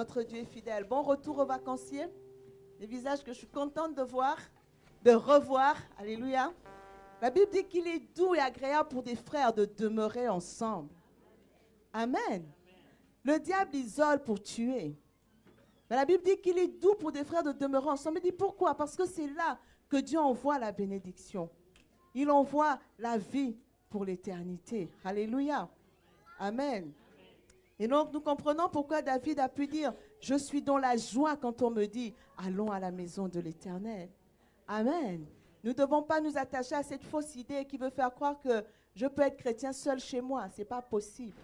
Notre Dieu est fidèle. Bon retour aux vacanciers. Des visages que je suis contente de voir, de revoir. Alléluia. La Bible dit qu'il est doux et agréable pour des frères de demeurer ensemble. Amen. Le diable isole pour tuer. Mais la Bible dit qu'il est doux pour des frères de demeurer ensemble. Il dit pourquoi? Parce que c'est là que Dieu envoie la bénédiction. Il envoie la vie pour l'éternité. Alléluia. Amen. Et donc, nous comprenons pourquoi David a pu dire, je suis dans la joie quand on me dit, allons à la maison de l'Éternel. Amen. Nous ne devons pas nous attacher à cette fausse idée qui veut faire croire que je peux être chrétien seul chez moi. Ce n'est pas possible.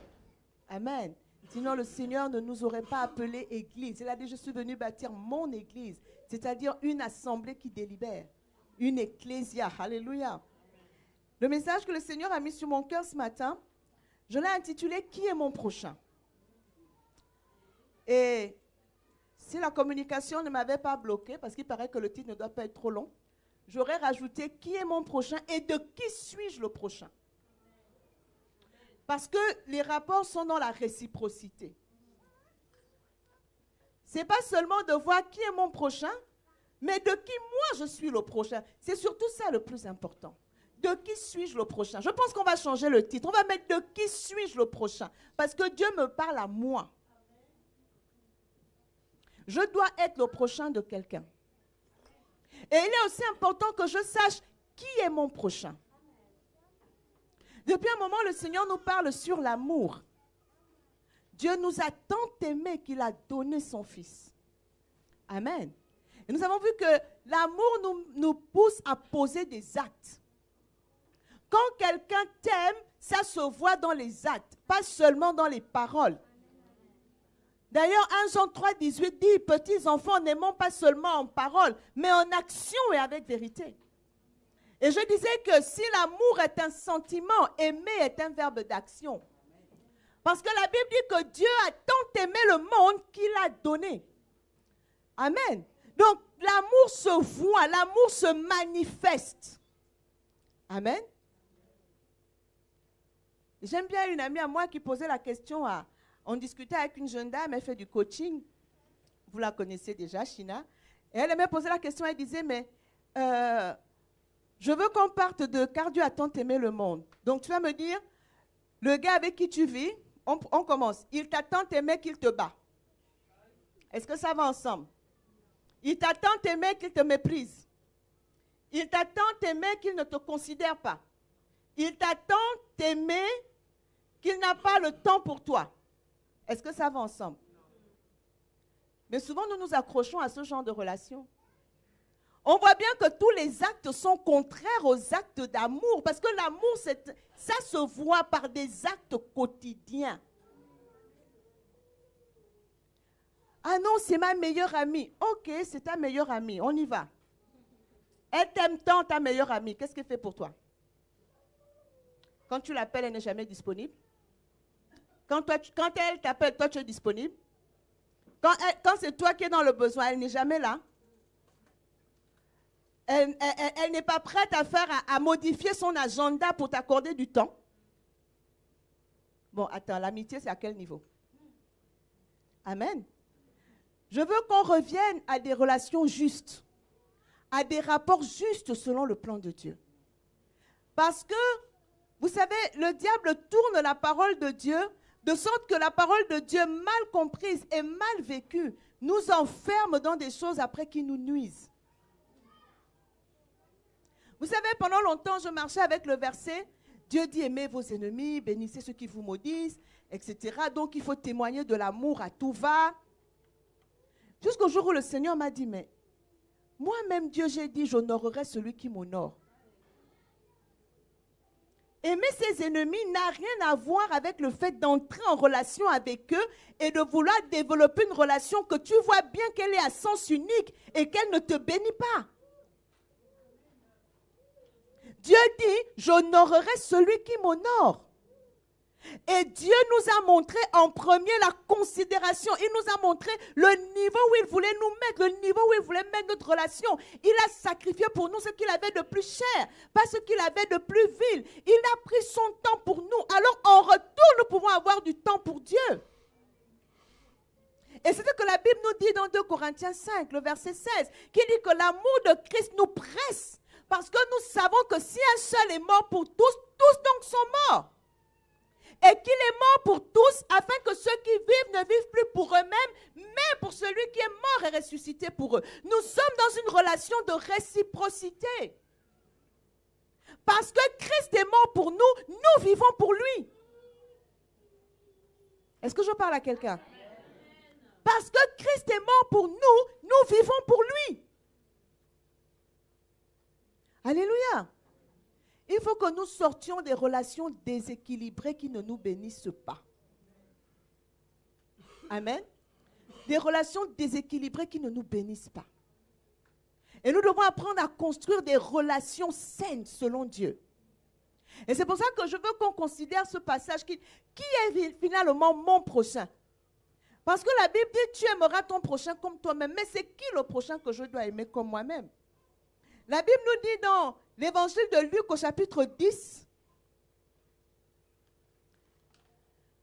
Amen. Sinon, le Seigneur ne nous aurait pas appelé église. Il a dit, je suis venu bâtir mon église, c'est-à-dire une assemblée qui délibère, une ecclésia. Alléluia. Le message que le Seigneur a mis sur mon cœur ce matin, je l'ai intitulé « Qui est mon prochain ?» Et si la communication ne m'avait pas bloqué, parce qu'il paraît que le titre ne doit pas être trop long, j'aurais rajouté « Qui est mon prochain et de qui suis-je le prochain ?» Parce que les rapports sont dans la réciprocité. Ce n'est pas seulement de voir qui est mon prochain, mais de qui moi je suis le prochain. C'est surtout ça le plus important. De qui suis-je le prochain? Je pense qu'on va changer le titre. On va mettre de qui suis-je le prochain? Parce que Dieu me parle à moi. Je dois être le prochain de quelqu'un. Et il est aussi important que je sache qui est mon prochain. Depuis un moment, le Seigneur nous parle sur l'amour. Dieu nous a tant aimés qu'il a donné son Fils. Amen. Et nous avons vu que l'amour nous pousse à poser des actes. Quand quelqu'un t'aime, ça se voit dans les actes, pas seulement dans les paroles. D'ailleurs, 1 Jean 3, 18 dit, petits enfants, n'aimons pas seulement en parole, mais en action et avec vérité. Et je disais que si l'amour est un sentiment, aimer est un verbe d'action. Parce que la Bible dit que Dieu a tant aimé le monde qu'il a donné. Amen. Donc, l'amour se voit, l'amour se manifeste. Amen. J'aime bien une amie à moi qui posait la question on discutait avec une jeune dame, elle fait du coaching. Vous la connaissez déjà, China. Et elle aimait poser la question, elle disait, mais je veux qu'on parte de car Dieu a tant aimé le monde. Donc tu vas me dire, le gars avec qui tu vis, on commence. Il t'a tant aimé qu'il te bat. Est-ce que ça va ensemble? Il t'a tant aimé qu'il te méprise. Il t'a tant aimé qu'il ne te considère pas. Il t'a tant aimé qu'il n'a pas le temps pour toi. Est-ce que ça va ensemble? Mais souvent, nous nous accrochons à ce genre de relation. On voit bien que tous les actes sont contraires aux actes d'amour. Parce que l'amour, ça se voit par des actes quotidiens. Ah non, c'est ma meilleure amie. Ok, c'est ta meilleure amie, on y va. Elle t'aime tant, ta meilleure amie. Qu'est-ce qu'elle fait pour toi? Quand tu l'appelles, elle n'est jamais disponible. Quand elle t'appelle, toi, tu es disponible. Quand c'est toi qui es dans le besoin, elle n'est jamais là. Elle n'est pas prête à modifier son agenda pour t'accorder du temps. Bon, attends, l'amitié, c'est à quel niveau? Amen. Je veux qu'on revienne à des relations justes, à des rapports justes selon le plan de Dieu. Parce que, vous savez, le diable tourne la parole de Dieu de sorte que la parole de Dieu mal comprise et mal vécue nous enferme dans des choses après qui nous nuisent. Vous savez, pendant longtemps, je marchais avec le verset, Dieu dit aimez vos ennemis, bénissez ceux qui vous maudissent, etc. Donc il faut témoigner de l'amour à tout va. Jusqu'au jour où le Seigneur m'a dit, mais moi-même Dieu, j'ai dit, j'honorerai celui qui m'honore. Aimer ses ennemis n'a rien à voir avec le fait d'entrer en relation avec eux et de vouloir développer une relation que tu vois bien qu'elle est à sens unique et qu'elle ne te bénit pas. Dieu dit, j'honorerai celui qui m'honore. Et Dieu nous a montré en premier la considération. Il nous a montré le niveau où il voulait nous mettre, le niveau où il voulait mettre notre relation. Il a sacrifié pour nous ce qu'il avait de plus cher, pas ce qu'il avait de plus vil. Il a pris son temps pour nous. Alors en retour, nous pouvons avoir du temps pour Dieu. Et c'est ce que la Bible nous dit dans 2 Corinthiens 5, le verset 16, qui dit que l'amour de Christ nous presse, parce que nous savons que si un seul est mort pour tous, tous donc sont morts. Et qu'il est mort pour tous, afin que ceux qui vivent ne vivent plus pour eux-mêmes, mais pour celui qui est mort et ressuscité pour eux. Nous sommes dans une relation de réciprocité. Parce que Christ est mort pour nous, nous vivons pour lui. Est-ce que je parle à quelqu'un? Parce que Christ est mort pour nous, nous vivons pour lui. Alléluia. Il faut que nous sortions des relations déséquilibrées qui ne nous bénissent pas. Amen. Des relations déséquilibrées qui ne nous bénissent pas. Et nous devons apprendre à construire des relations saines selon Dieu. Et c'est pour ça que je veux qu'on considère ce passage qui est finalement mon prochain. Parce que la Bible dit, tu aimeras ton prochain comme toi-même. Mais c'est qui le prochain que je dois aimer comme moi-même? La Bible nous dit dans l'évangile de Luc au chapitre 10,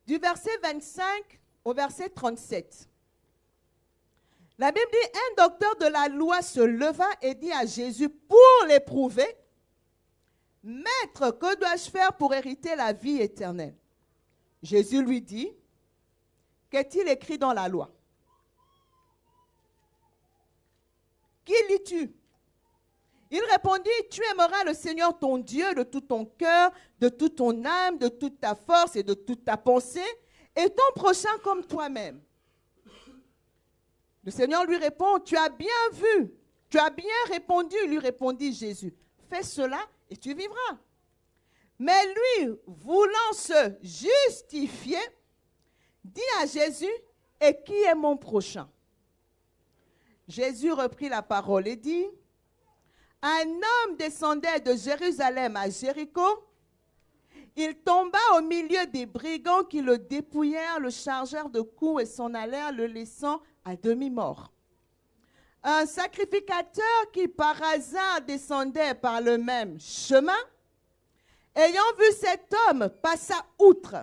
du verset 25 au verset 37. La Bible dit, un docteur de la loi se leva et dit à Jésus pour l'éprouver, « Maître, que dois-je faire pour hériter la vie éternelle ?» Jésus lui dit, « Qu'est-il écrit dans la loi? Qui lis-tu? » Il répondit, « Tu aimeras le Seigneur ton Dieu de tout ton cœur, de toute ton âme, de toute ta force et de toute ta pensée, et ton prochain comme toi-même. » Le Seigneur lui répond, « Tu as bien vu, tu as bien répondu, » lui répondit Jésus. « Fais cela et tu vivras. » Mais lui, voulant se justifier, dit à Jésus, « Et qui est mon prochain? » Jésus reprit la parole et dit, « Un homme descendait de Jérusalem à Jéricho. Il tomba au milieu des brigands qui le dépouillèrent, le chargèrent de coups et s'en allèrent, le laissant à demi-mort. Un sacrificateur qui par hasard descendait par le même chemin, ayant vu cet homme, passa outre.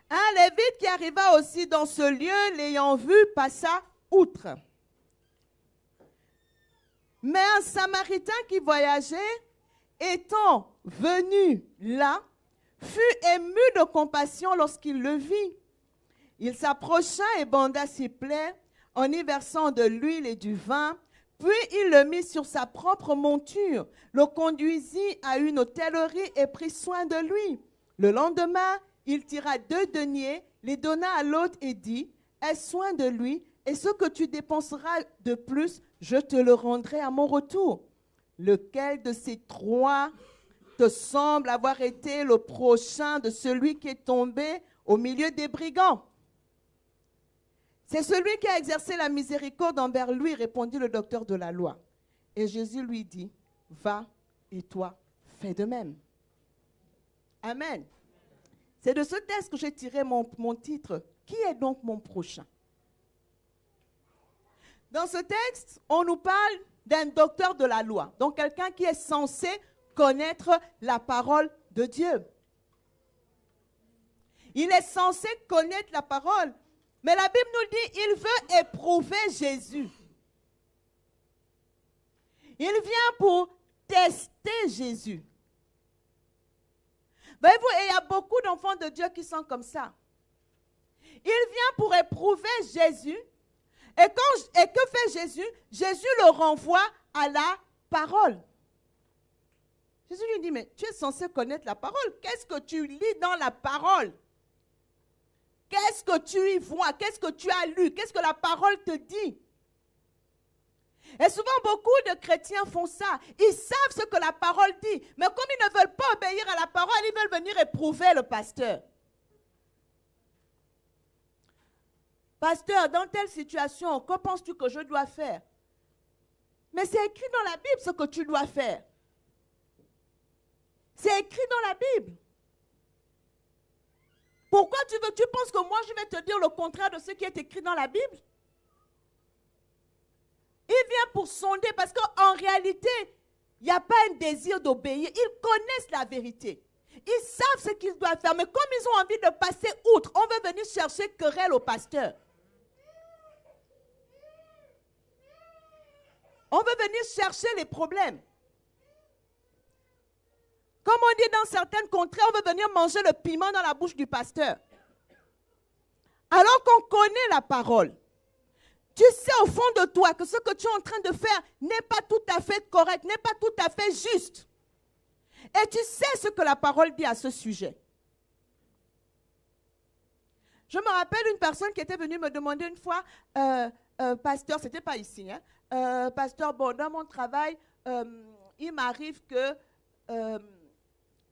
Un Lévite qui arriva aussi dans ce lieu, l'ayant vu, passa outre. Mais un Samaritain qui voyageait, étant venu là, fut ému de compassion lorsqu'il le vit. Il s'approcha et banda ses plaies en y versant de l'huile et du vin, puis il le mit sur sa propre monture, le conduisit à une hôtellerie et prit soin de lui. Le lendemain, il tira 2 deniers, les donna à l'autre et dit, « Aie soin de lui, et ce que tu dépenseras de plus, je te le rendrai à mon retour. » Lequel de ces 3 te semble avoir été le prochain de celui qui est tombé au milieu des brigands? C'est celui qui a exercé la miséricorde envers lui, répondit le docteur de la loi. Et Jésus lui dit, va et toi, fais de même. Amen. C'est de ce texte que j'ai tiré mon titre. Qui est donc mon prochain? Dans ce texte, on nous parle d'un docteur de la loi, donc quelqu'un qui est censé connaître la parole de Dieu. Il est censé connaître la parole, mais la Bible nous dit il veut éprouver Jésus. Il vient pour tester Jésus. Voyez-vous, il y a beaucoup d'enfants de Dieu qui sont comme ça. Il vient pour éprouver Jésus. Et que fait Jésus? Jésus le renvoie à la parole. Jésus lui dit, mais tu es censé connaître la parole. Qu'est-ce que tu lis dans la parole? Qu'est-ce que tu y vois? Qu'est-ce que tu as lu? Qu'est-ce que la parole te dit? Et souvent, beaucoup de chrétiens font ça. Ils savent ce que la parole dit. Mais comme ils ne veulent pas obéir à la parole, ils veulent venir éprouver le pasteur. Pasteur, dans telle situation, que penses-tu que je dois faire? Mais c'est écrit dans la Bible ce que tu dois faire. C'est écrit dans la Bible. Pourquoi tu penses que moi je vais te dire le contraire de ce qui est écrit dans la Bible? Il vient pour sonder parce qu'en réalité, il n'y a pas un désir d'obéir. Ils connaissent la vérité. Ils savent ce qu'ils doivent faire. Mais comme ils ont envie de passer outre, on veut venir chercher querelle au pasteur. On veut venir chercher les problèmes. Comme on dit dans certaines contrées, on veut venir manger le piment dans la bouche du pasteur. Alors qu'on connaît la parole, tu sais au fond de toi que ce que tu es en train de faire n'est pas tout à fait correct, n'est pas tout à fait juste. Et tu sais ce que la parole dit à ce sujet. Je me rappelle une personne qui était venue me demander une fois, pasteur, ce n'était pas ici, hein, pasteur, bon, dans mon travail, il m'arrive que,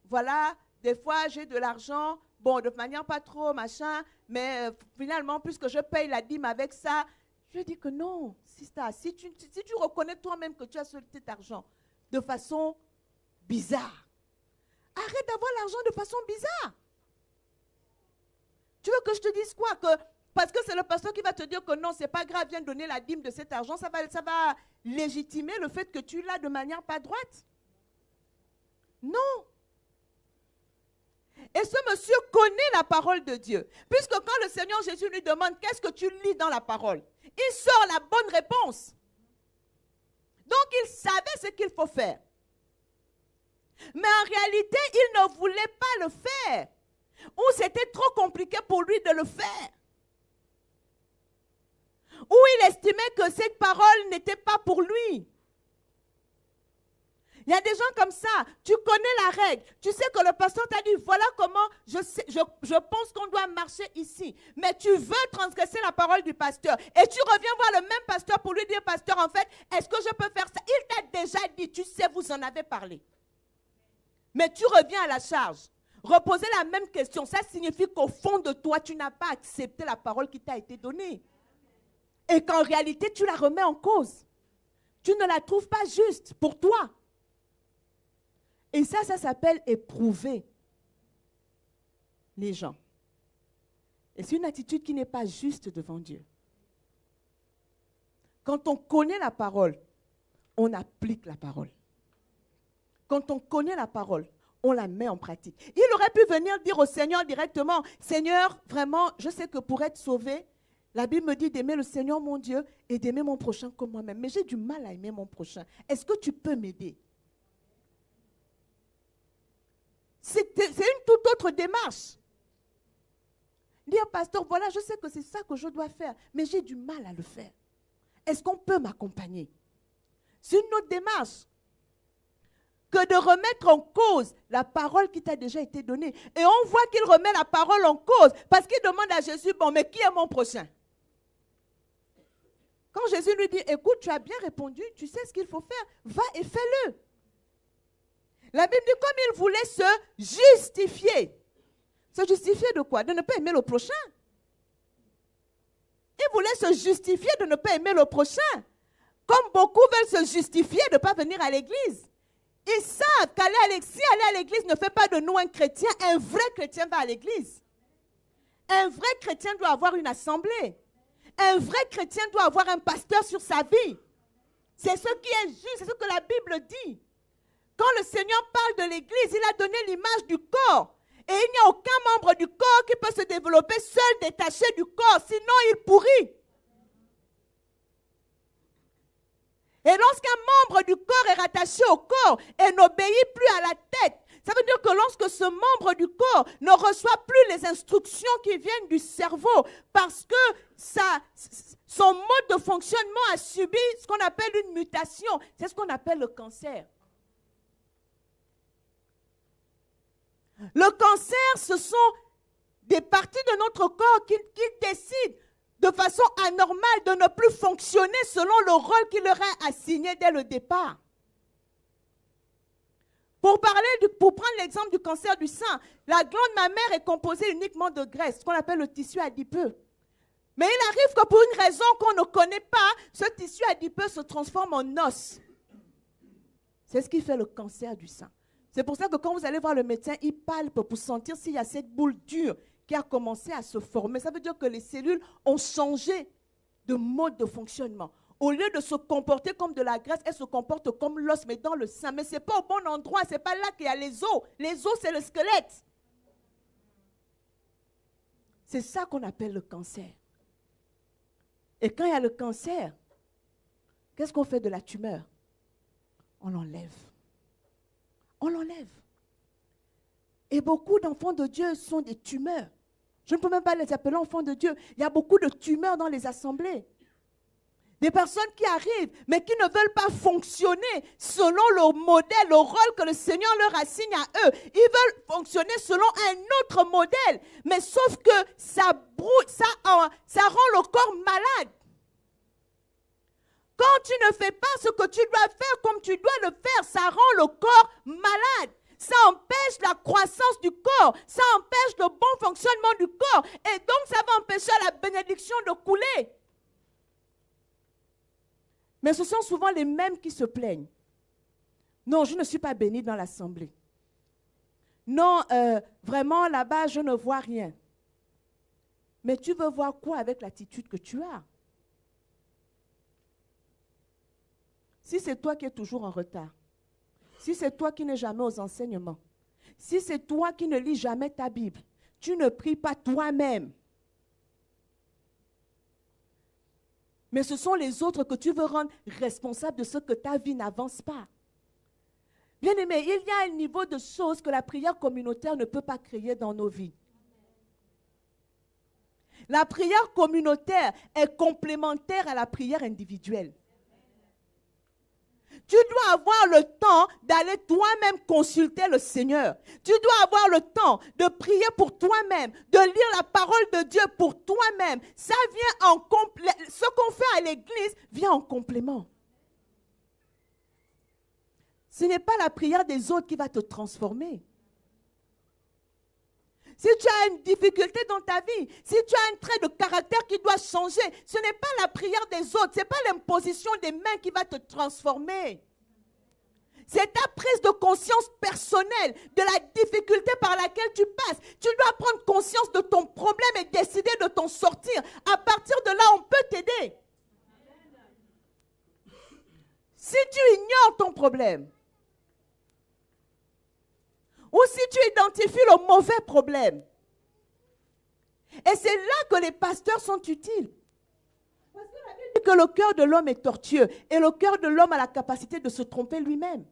voilà, des fois j'ai de l'argent, bon, de manière pas trop, machin, mais finalement, puisque je paye la dîme avec ça, je dis que non, sister, si tu reconnais toi-même que tu as cet argent de façon bizarre, arrête d'avoir l'argent de façon bizarre. Tu veux que je te dise quoi? Que parce que c'est le pasteur qui va te dire que non, c'est pas grave, viens donner la dîme de cet argent, ça va légitimer le fait que tu l'as de manière pas droite? Non. Et ce monsieur connaît la parole de Dieu. Puisque quand le Seigneur Jésus lui demande qu'est-ce que tu lis dans la parole, il sort la bonne réponse. Donc il savait ce qu'il faut faire. Mais en réalité, il ne voulait pas le faire. Ou c'était trop compliqué pour lui de le faire. Ou il estimait que cette parole n'était pas pour lui. Il y a des gens comme ça, tu connais la règle. Tu sais que le pasteur t'a dit, voilà comment je pense qu'on doit marcher ici. Mais tu veux transgresser la parole du pasteur. Et tu reviens voir le même pasteur pour lui dire, pasteur, en fait, est-ce que je peux faire ça? Il t'a déjà dit, tu sais, vous en avez parlé. Mais tu reviens à la charge. Reposer la même question, ça signifie qu'au fond de toi, tu n'as pas accepté la parole qui t'a été donnée. Et qu'en réalité, tu la remets en cause. Tu ne la trouves pas juste pour toi. Et ça s'appelle éprouver les gens. Et c'est une attitude qui n'est pas juste devant Dieu. Quand on connaît la parole, on applique la parole. Quand on connaît la parole, on la met en pratique. Il aurait pu venir dire au Seigneur directement, Seigneur, vraiment, je sais que pour être sauvé, la Bible me dit d'aimer le Seigneur mon Dieu et d'aimer mon prochain comme moi-même. Mais j'ai du mal à aimer mon prochain. Est-ce que tu peux m'aider? C'est une toute autre démarche. Dire, pasteur, voilà, je sais que c'est ça que je dois faire, mais j'ai du mal à le faire. Est-ce qu'on peut m'accompagner? C'est une autre démarche que de remettre en cause la parole qui t'a déjà été donnée. Et on voit qu'il remet la parole en cause parce qu'il demande à Jésus, bon, mais qui est mon prochain? Quand Jésus lui dit, écoute, tu as bien répondu, tu sais ce qu'il faut faire, va et fais-le. La Bible dit, comme il voulait se justifier. Se justifier de quoi? De ne pas aimer le prochain. Il voulait se justifier de ne pas aimer le prochain. Comme beaucoup veulent se justifier de ne pas venir à l'église. Ils savent qu'aller à l'église ne fait pas de nous un chrétien. Un vrai chrétien va à l'église. Un vrai chrétien doit avoir une assemblée. Un vrai chrétien doit avoir un pasteur sur sa vie. C'est ce qui est juste, c'est ce que la Bible dit. Quand le Seigneur parle de l'église, il a donné l'image du corps. Et il n'y a aucun membre du corps qui peut se développer seul, détaché du corps, sinon il pourrit. Et lorsqu'un membre du corps est rattaché au corps et n'obéit plus à la tête, ça veut dire que lorsque ce membre du corps ne reçoit plus les instructions qui viennent du cerveau parce que son mode de fonctionnement a subi ce qu'on appelle une mutation, c'est ce qu'on appelle le cancer. Le cancer, ce sont des parties de notre corps qui décident de façon anormale de ne plus fonctionner selon le rôle qui leur est assigné dès le départ. Pour prendre l'exemple du cancer du sein, la glande mammaire est composée uniquement de graisse, ce qu'on appelle le tissu adipeux. Mais il arrive que pour une raison qu'on ne connaît pas, ce tissu adipeux se transforme en os. C'est ce qui fait le cancer du sein. C'est pour ça que quand vous allez voir le médecin, il palpe pour sentir s'il y a cette boule dure qui a commencé à se former. Ça veut dire que les cellules ont changé de mode de fonctionnement. Au lieu de se comporter comme de la graisse, elles se comportent comme l'os, mais dans le sein. Mais ce n'est pas au bon endroit, ce n'est pas là qu'il y a les os. Les os, c'est le squelette. C'est ça qu'on appelle le cancer. Et quand il y a le cancer, qu'est-ce qu'on fait de la tumeur? On l'enlève. On l'enlève. Et beaucoup d'enfants de Dieu sont des tumeurs. Je ne peux même pas les appeler enfants de Dieu. Il y a beaucoup de tumeurs dans les assemblées. Des personnes qui arrivent, mais qui ne veulent pas fonctionner selon le modèle, le rôle que le Seigneur leur assigne à eux. Ils veulent fonctionner selon un autre modèle. Mais sauf que ça brouille, ça rend le corps malade. Quand tu ne fais pas ce que tu dois faire comme tu dois le faire, ça rend le corps malade. Ça empêche la croissance du corps. Ça empêche le bon fonctionnement du corps. Et donc, ça va empêcher la bénédiction de couler. Mais ce sont souvent les mêmes qui se plaignent. Non, je ne suis pas bénie dans l'assemblée. Non, vraiment, là-bas, je ne vois rien. Mais tu veux voir quoi avec l'attitude que tu as? Si c'est toi qui es toujours en retard, si c'est toi qui n'es jamais aux enseignements, si c'est toi qui ne lis jamais ta Bible, tu ne pries pas toi-même. Mais ce sont les autres que tu veux rendre responsables de ce que ta vie n'avance pas. Bien-aimé, il y a un niveau de choses que la prière communautaire ne peut pas créer dans nos vies. La prière communautaire est complémentaire à la prière individuelle. Tu dois avoir le temps d'aller toi-même consulter le Seigneur. Tu dois avoir le temps de prier pour toi-même, de lire la parole de Dieu pour toi-même. Ça vient en complément. Ce qu'on fait à l'église vient en complément. Ce n'est pas la prière des autres qui va te transformer. Si tu as une difficulté dans ta vie, si tu as un trait de caractère qui doit changer, ce n'est pas la prière des autres, ce n'est pas l'imposition des mains qui va te transformer. C'est ta prise de conscience personnelle de la difficulté par laquelle tu passes. Tu dois prendre conscience de ton problème et décider de t'en sortir. À partir de là, on peut t'aider. Si tu ignores ton problème, ou si tu identifies le mauvais problème. Et c'est là que les pasteurs sont utiles. Parce que la Bible dit que le cœur de l'homme est tortueux et le cœur de l'homme a la capacité de se tromper lui-même.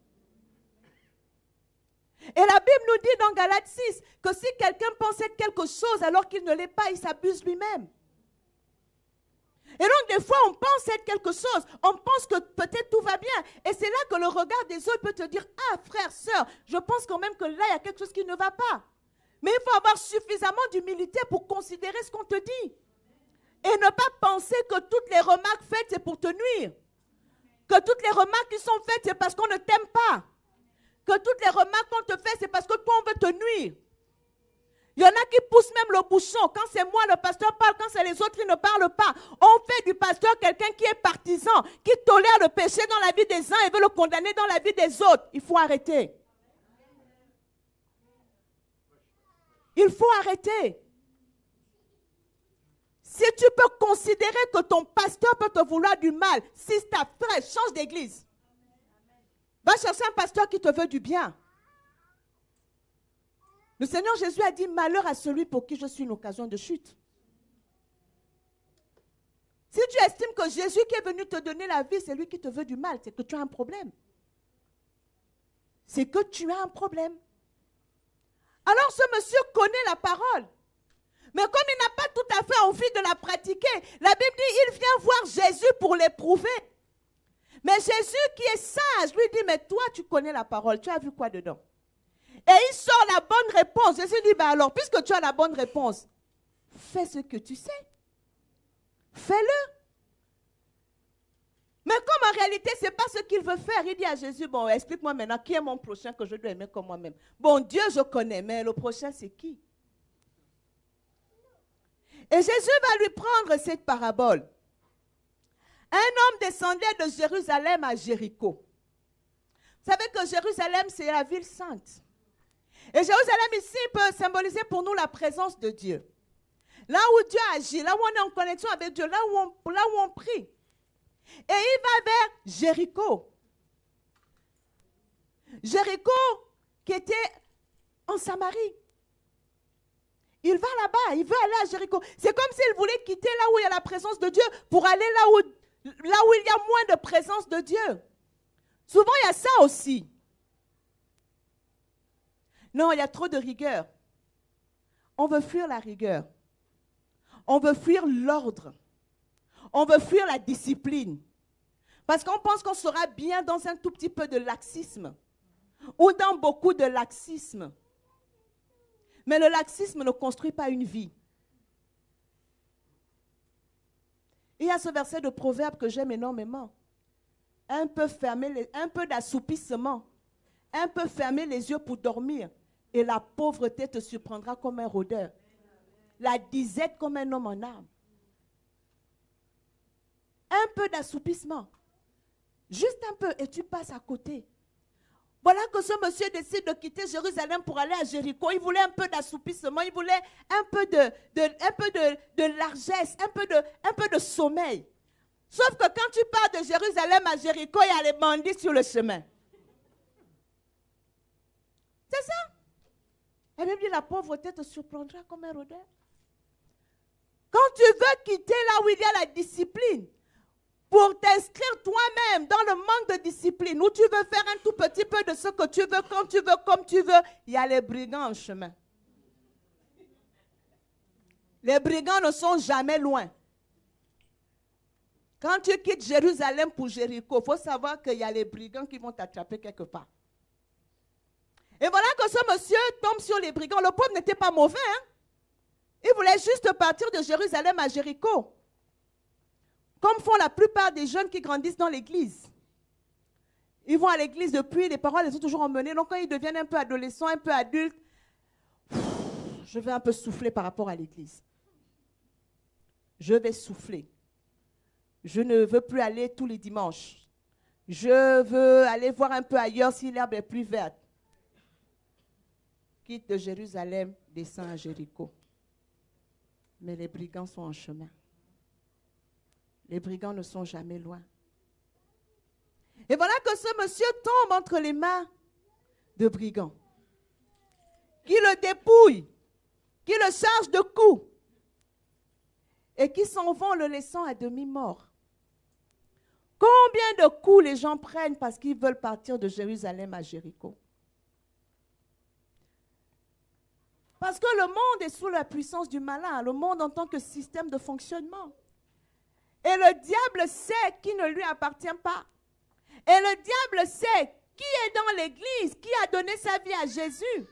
Et la Bible nous dit dans Galates 6 que si quelqu'un pense être quelque chose alors qu'il ne l'est pas, il s'abuse lui-même. Et donc, des fois, on pense être quelque chose. On pense que peut-être tout va bien. Et c'est là que le regard des autres peut te dire, ah, frère, sœur, je pense quand même que là, il y a quelque chose qui ne va pas. Mais il faut avoir suffisamment d'humilité pour considérer ce qu'on te dit. Et ne pas penser que toutes les remarques faites, c'est pour te nuire. Que toutes les remarques qui sont faites, c'est parce qu'on ne t'aime pas. Que toutes les remarques qu'on te fait, c'est parce que toi, on veut te nuire. Il y en a qui poussent même le bouchon. Quand c'est moi, le pasteur parle. Quand c'est les autres, ils ne parlent pas. On fait du pasteur quelqu'un qui est partisan, qui tolère le péché dans la vie des uns et veut le condamner dans la vie des autres. Il faut arrêter. Il faut arrêter. Si tu peux considérer que ton pasteur peut te vouloir du mal, si c'est ta frère, change d'église. Va chercher un pasteur qui te veut du bien. Le Seigneur Jésus a dit, malheur à celui pour qui je suis une occasion de chute. Si tu estimes que Jésus qui est venu te donner la vie, c'est lui qui te veut du mal, c'est que tu as un problème. C'est que tu as un problème. Alors ce monsieur connaît la parole. Mais comme il n'a pas tout à fait envie de la pratiquer, la Bible dit, il vient voir Jésus pour l'éprouver. Mais Jésus qui est sage, lui dit, mais toi tu connais la parole, tu as vu quoi dedans? Et il sort la bonne réponse. Jésus dit, ben alors, puisque tu as la bonne réponse, fais ce que tu sais. Fais-le. Mais comme en réalité, ce n'est pas ce qu'il veut faire, il dit à Jésus, bon, explique-moi maintenant, qui est mon prochain que je dois aimer comme moi-même? Bon, Dieu, je connais, mais le prochain, c'est qui? Et Jésus va lui prendre cette parabole. Un homme descendait de Jérusalem à Jéricho. Vous savez que Jérusalem, c'est la ville sainte. Et Jérusalem ici peut symboliser pour nous la présence de Dieu. Là où Dieu agit, là où on est en connexion avec Dieu, là où on prie. Et il va vers Jéricho. Jéricho qui était en Samarie. Il va là-bas, il veut aller à Jéricho. C'est comme s'il voulait quitter là où il y a la présence de Dieu pour aller là où Là où il y a moins de présence de Dieu. Souvent, il y a ça aussi. Non, il y a trop de rigueur. On veut fuir la rigueur. On veut fuir l'ordre. On veut fuir la discipline. Parce qu'on pense qu'on sera bien dans un tout petit peu de laxisme. Ou dans beaucoup de laxisme. Mais le laxisme ne construit pas une vie. Il y a ce verset de Proverbe que j'aime énormément. Un peu d'assoupissement. Un peu fermer les yeux pour dormir. Et la pauvreté te surprendra comme un rôdeur. La disette comme un homme en armes. Un peu d'assoupissement. Juste un peu et tu passes à côté. Voilà que ce monsieur décide de quitter Jérusalem pour aller à Jéricho. Il voulait un peu d'assoupissement, il voulait un peu de largesse, un peu de sommeil. Sauf que quand tu pars de Jérusalem à Jéricho, il y a les bandits sur le chemin. C'est ça. Et même dit, la pauvreté te surprendra comme un rôdeur. Quand tu veux quitter là où il y a la discipline, pour t'inscrire toi-même dans le manque de discipline, où tu veux faire un tout petit peu de ce que tu veux, quand tu veux, comme tu veux, il y a les brigands en chemin. Les brigands ne sont jamais loin. Quand tu quittes Jérusalem pour Jéricho, il faut savoir qu'il y a les brigands qui vont t'attraper quelque part. Et voilà que ce monsieur tombe sur les brigands. Le pauvre n'était pas mauvais, hein? Il voulait juste partir de Jérusalem à Jéricho. Comme font la plupart des jeunes qui grandissent dans l'église. Ils vont à l'église depuis, les parents les ont toujours emmenés. Donc quand ils deviennent un peu adolescents, un peu adultes, je vais un peu souffler par rapport à l'église. Je vais souffler. Je ne veux plus aller tous les dimanches. Je veux aller voir un peu ailleurs si l'herbe est plus verte. Quitte de Jérusalem, descend à Jéricho. Mais les brigands sont en chemin. Les brigands ne sont jamais loin. Et voilà que ce monsieur tombe entre les mains de brigands, qui le dépouillent, qui le chargent de coups, et qui s'en vont le laissant à demi-mort. Combien de coups les gens prennent parce qu'ils veulent partir de Jérusalem à Jéricho? Parce que le monde est sous la puissance du malin, le monde en tant que système de fonctionnement. Et le diable sait qui ne lui appartient pas. Et le diable sait qui est dans l'église, qui a donné sa vie à Jésus.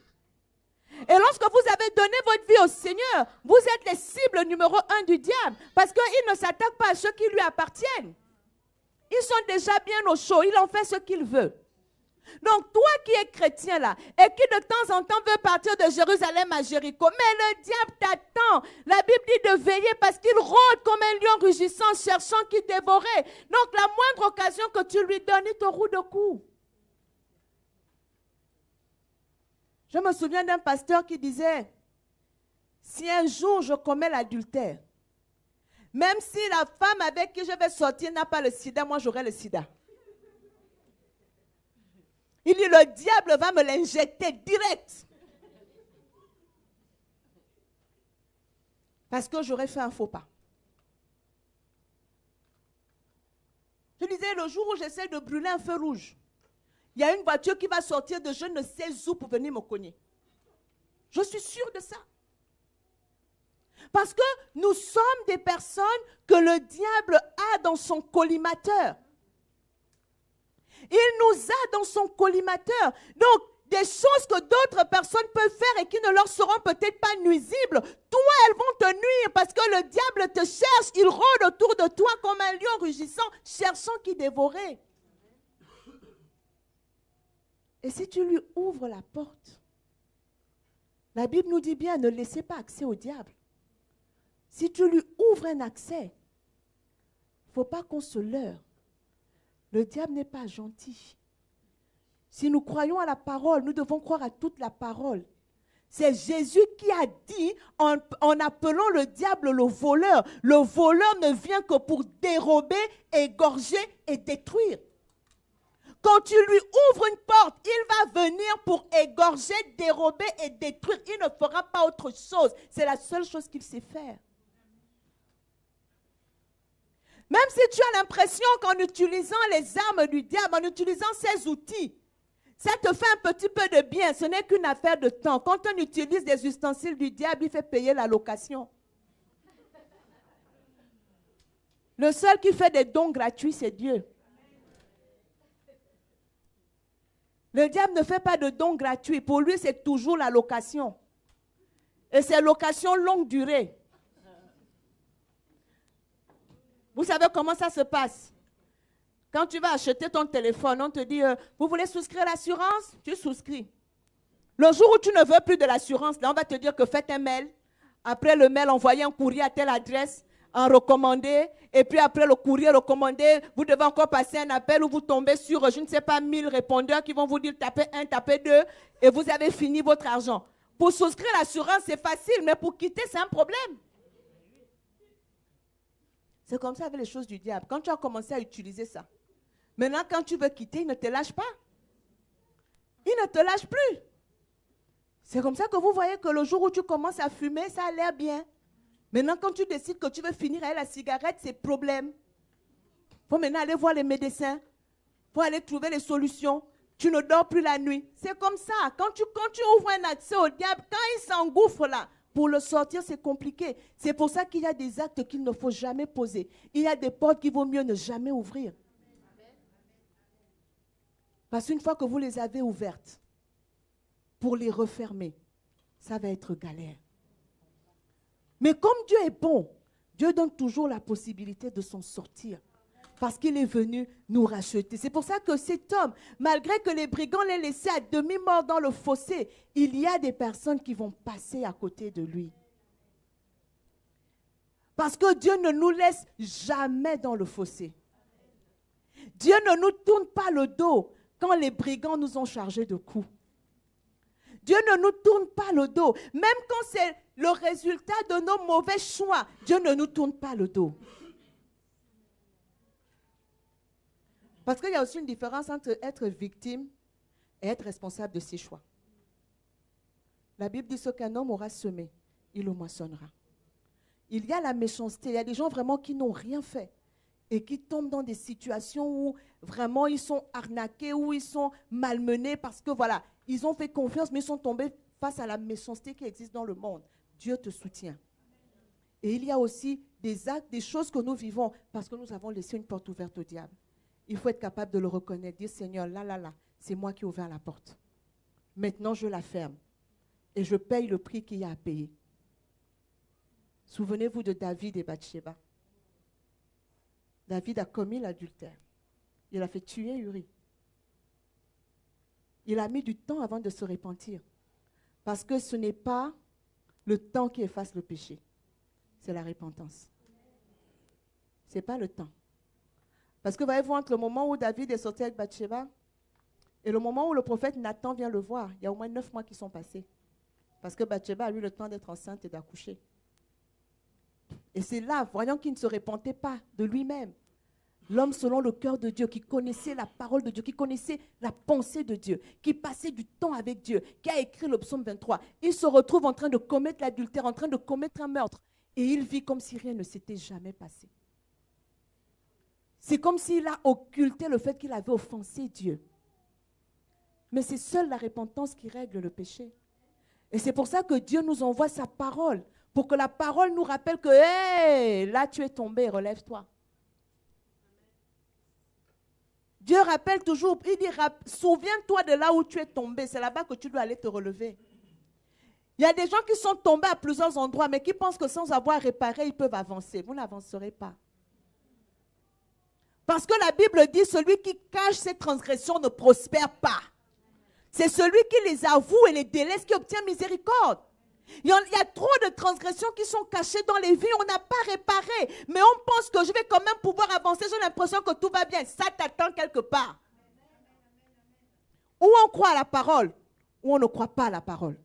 Et lorsque vous avez donné votre vie au Seigneur, vous êtes les cibles numéro 1 du diable. Parce qu'il ne s'attaque pas à ceux qui lui appartiennent. Ils sont déjà bien au chaud, il en fait ce qu'il veut. Donc toi qui es chrétien là, et qui de temps en temps veut partir de Jérusalem à Jéricho, mais le diable t'attend. La Bible dit de veiller parce qu'il rôde comme un lion rugissant, cherchant qui dévorer. Donc la moindre occasion que tu lui donnes, il te roule de coups. Je me souviens d'un pasteur qui disait, si un jour je commets l'adultère, même si la femme avec qui je vais sortir n'a pas le sida, moi j'aurai le sida. Il dit, le diable va me l'injecter direct. Parce que j'aurais fait un faux pas. Je disais, le jour où j'essaie de brûler un feu rouge, il y a une voiture qui va sortir de je ne sais où pour venir me cogner. Je suis sûre de ça. Parce que nous sommes des personnes que le diable a dans son collimateur. Il nous a dans son collimateur. Donc, des choses que d'autres personnes peuvent faire et qui ne leur seront peut-être pas nuisibles, toi, elles vont te nuire parce que le diable te cherche. Il rôde autour de toi comme un lion rugissant, cherchant qui dévorer. Et si tu lui ouvres la porte, la Bible nous dit bien, ne laissez pas accès au diable. Si tu lui ouvres un accès, il ne faut pas qu'on se leurre. Le diable n'est pas gentil. Si nous croyons à la parole, nous devons croire à toute la parole. C'est Jésus qui a dit, en appelant le diable le voleur ne vient que pour dérober, égorger et détruire. Quand tu lui ouvres une porte, il va venir pour égorger, dérober et détruire. Il ne fera pas autre chose. C'est la seule chose qu'il sait faire. Même si tu as l'impression qu'en utilisant les armes du diable, en utilisant ces outils, ça te fait un petit peu de bien, ce n'est qu'une affaire de temps. Quand on utilise des ustensiles du diable, il fait payer la location. Le seul qui fait des dons gratuits, c'est Dieu. Le diable ne fait pas de dons gratuits. Pour lui, c'est toujours la location. Et c'est location longue durée. Vous savez comment ça se passe? Quand tu vas acheter ton téléphone, on te dit, vous voulez souscrire à l'assurance? Tu souscris. Le jour où tu ne veux plus de l'assurance, là, on va te dire que faites un mail. Après le mail, envoyez un courrier à telle adresse, en recommandé. Et puis après le courrier recommandé, vous devez encore passer un appel où vous tombez sur, je ne sais pas, 1000 répondeurs qui vont vous dire tapez 1, tapez 2, et vous avez fini votre argent. Pour souscrire à l'assurance, c'est facile, mais pour quitter, c'est un problème. C'est comme ça avec les choses du diable. Quand tu as commencé à utiliser ça, maintenant, quand tu veux quitter, il ne te lâche pas. Il ne te lâche plus. C'est comme ça que vous voyez que le jour où tu commences à fumer, ça a l'air bien. Maintenant, quand tu décides que tu veux finir avec la cigarette, c'est problème. Il faut maintenant aller voir les médecins. Il faut aller trouver les solutions. Tu ne dors plus la nuit. C'est comme ça. Quand tu ouvres un accès au diable, quand il s'engouffre là, pour le sortir, c'est compliqué. C'est pour ça qu'il y a des actes qu'il ne faut jamais poser. Il y a des portes qu'il vaut mieux ne jamais ouvrir. Parce qu'une fois que vous les avez ouvertes, pour les refermer, ça va être galère. Mais comme Dieu est bon, Dieu donne toujours la possibilité de s'en sortir. Parce qu'il est venu nous racheter. C'est pour ça que cet homme, malgré que les brigands l'aient laissé à demi-mort dans le fossé, il y a des personnes qui vont passer à côté de lui. Parce que Dieu ne nous laisse jamais dans le fossé. Dieu ne nous tourne pas le dos quand les brigands nous ont chargés de coups. Dieu ne nous tourne pas le dos. Même quand c'est le résultat de nos mauvais choix, Dieu ne nous tourne pas le dos. Parce qu'il y a aussi une différence entre être victime et être responsable de ses choix. La Bible dit ce qu'un homme aura semé, il le moissonnera. Il y a la méchanceté. Il y a des gens vraiment qui n'ont rien fait et qui tombent dans des situations où vraiment ils sont arnaqués, où ils sont malmenés parce que voilà, ils ont fait confiance, mais ils sont tombés face à la méchanceté qui existe dans le monde. Dieu te soutient. Et il y a aussi des actes, des choses que nous vivons parce que nous avons laissé une porte ouverte au diable. Il faut être capable de le reconnaître, dire Seigneur, là, c'est moi qui ai ouvert la porte. Maintenant, je la ferme et je paye le prix qu'il y a à payer. Souvenez-vous de David et Bathsheba. David a commis l'adultère. Il a fait tuer Uri. Il a mis du temps avant de se repentir. Parce que ce n'est pas le temps qui efface le péché. C'est la repentance. Ce n'est pas le temps. Parce que voyez-vous, entre le moment où David est sorti avec Bathsheba et le moment où le prophète Nathan vient le voir, il y a au moins 9 mois qui sont passés. Parce que Bathsheba a eu le temps d'être enceinte et d'accoucher. Et c'est là, voyant qu'il ne se repentait pas de lui-même, l'homme selon le cœur de Dieu, qui connaissait la parole de Dieu, qui connaissait la pensée de Dieu, qui passait du temps avec Dieu, qui a écrit le psaume 23, il se retrouve en train de commettre l'adultère, en train de commettre un meurtre. Et il vit comme si rien ne s'était jamais passé. C'est comme s'il a occulté le fait qu'il avait offensé Dieu. Mais c'est seule la repentance qui règle le péché. Et c'est pour ça que Dieu nous envoie sa parole, pour que la parole nous rappelle que hey, là tu es tombé, relève-toi. Dieu rappelle toujours, il dit, souviens-toi de là où tu es tombé, c'est là-bas que tu dois aller te relever. Il y a des gens qui sont tombés à plusieurs endroits, mais qui pensent que sans avoir réparé, ils peuvent avancer. Vous n'avancerez pas. Parce que la Bible dit, celui qui cache ses transgressions ne prospère pas. C'est celui qui les avoue et les délaisse qui obtient miséricorde. Il y a trop de transgressions qui sont cachées dans les vies, on n'a pas réparé. Mais on pense que je vais quand même pouvoir avancer, j'ai l'impression que tout va bien. Ça t'attend quelque part. Ou on croit à la parole, ou on ne croit pas à la parole.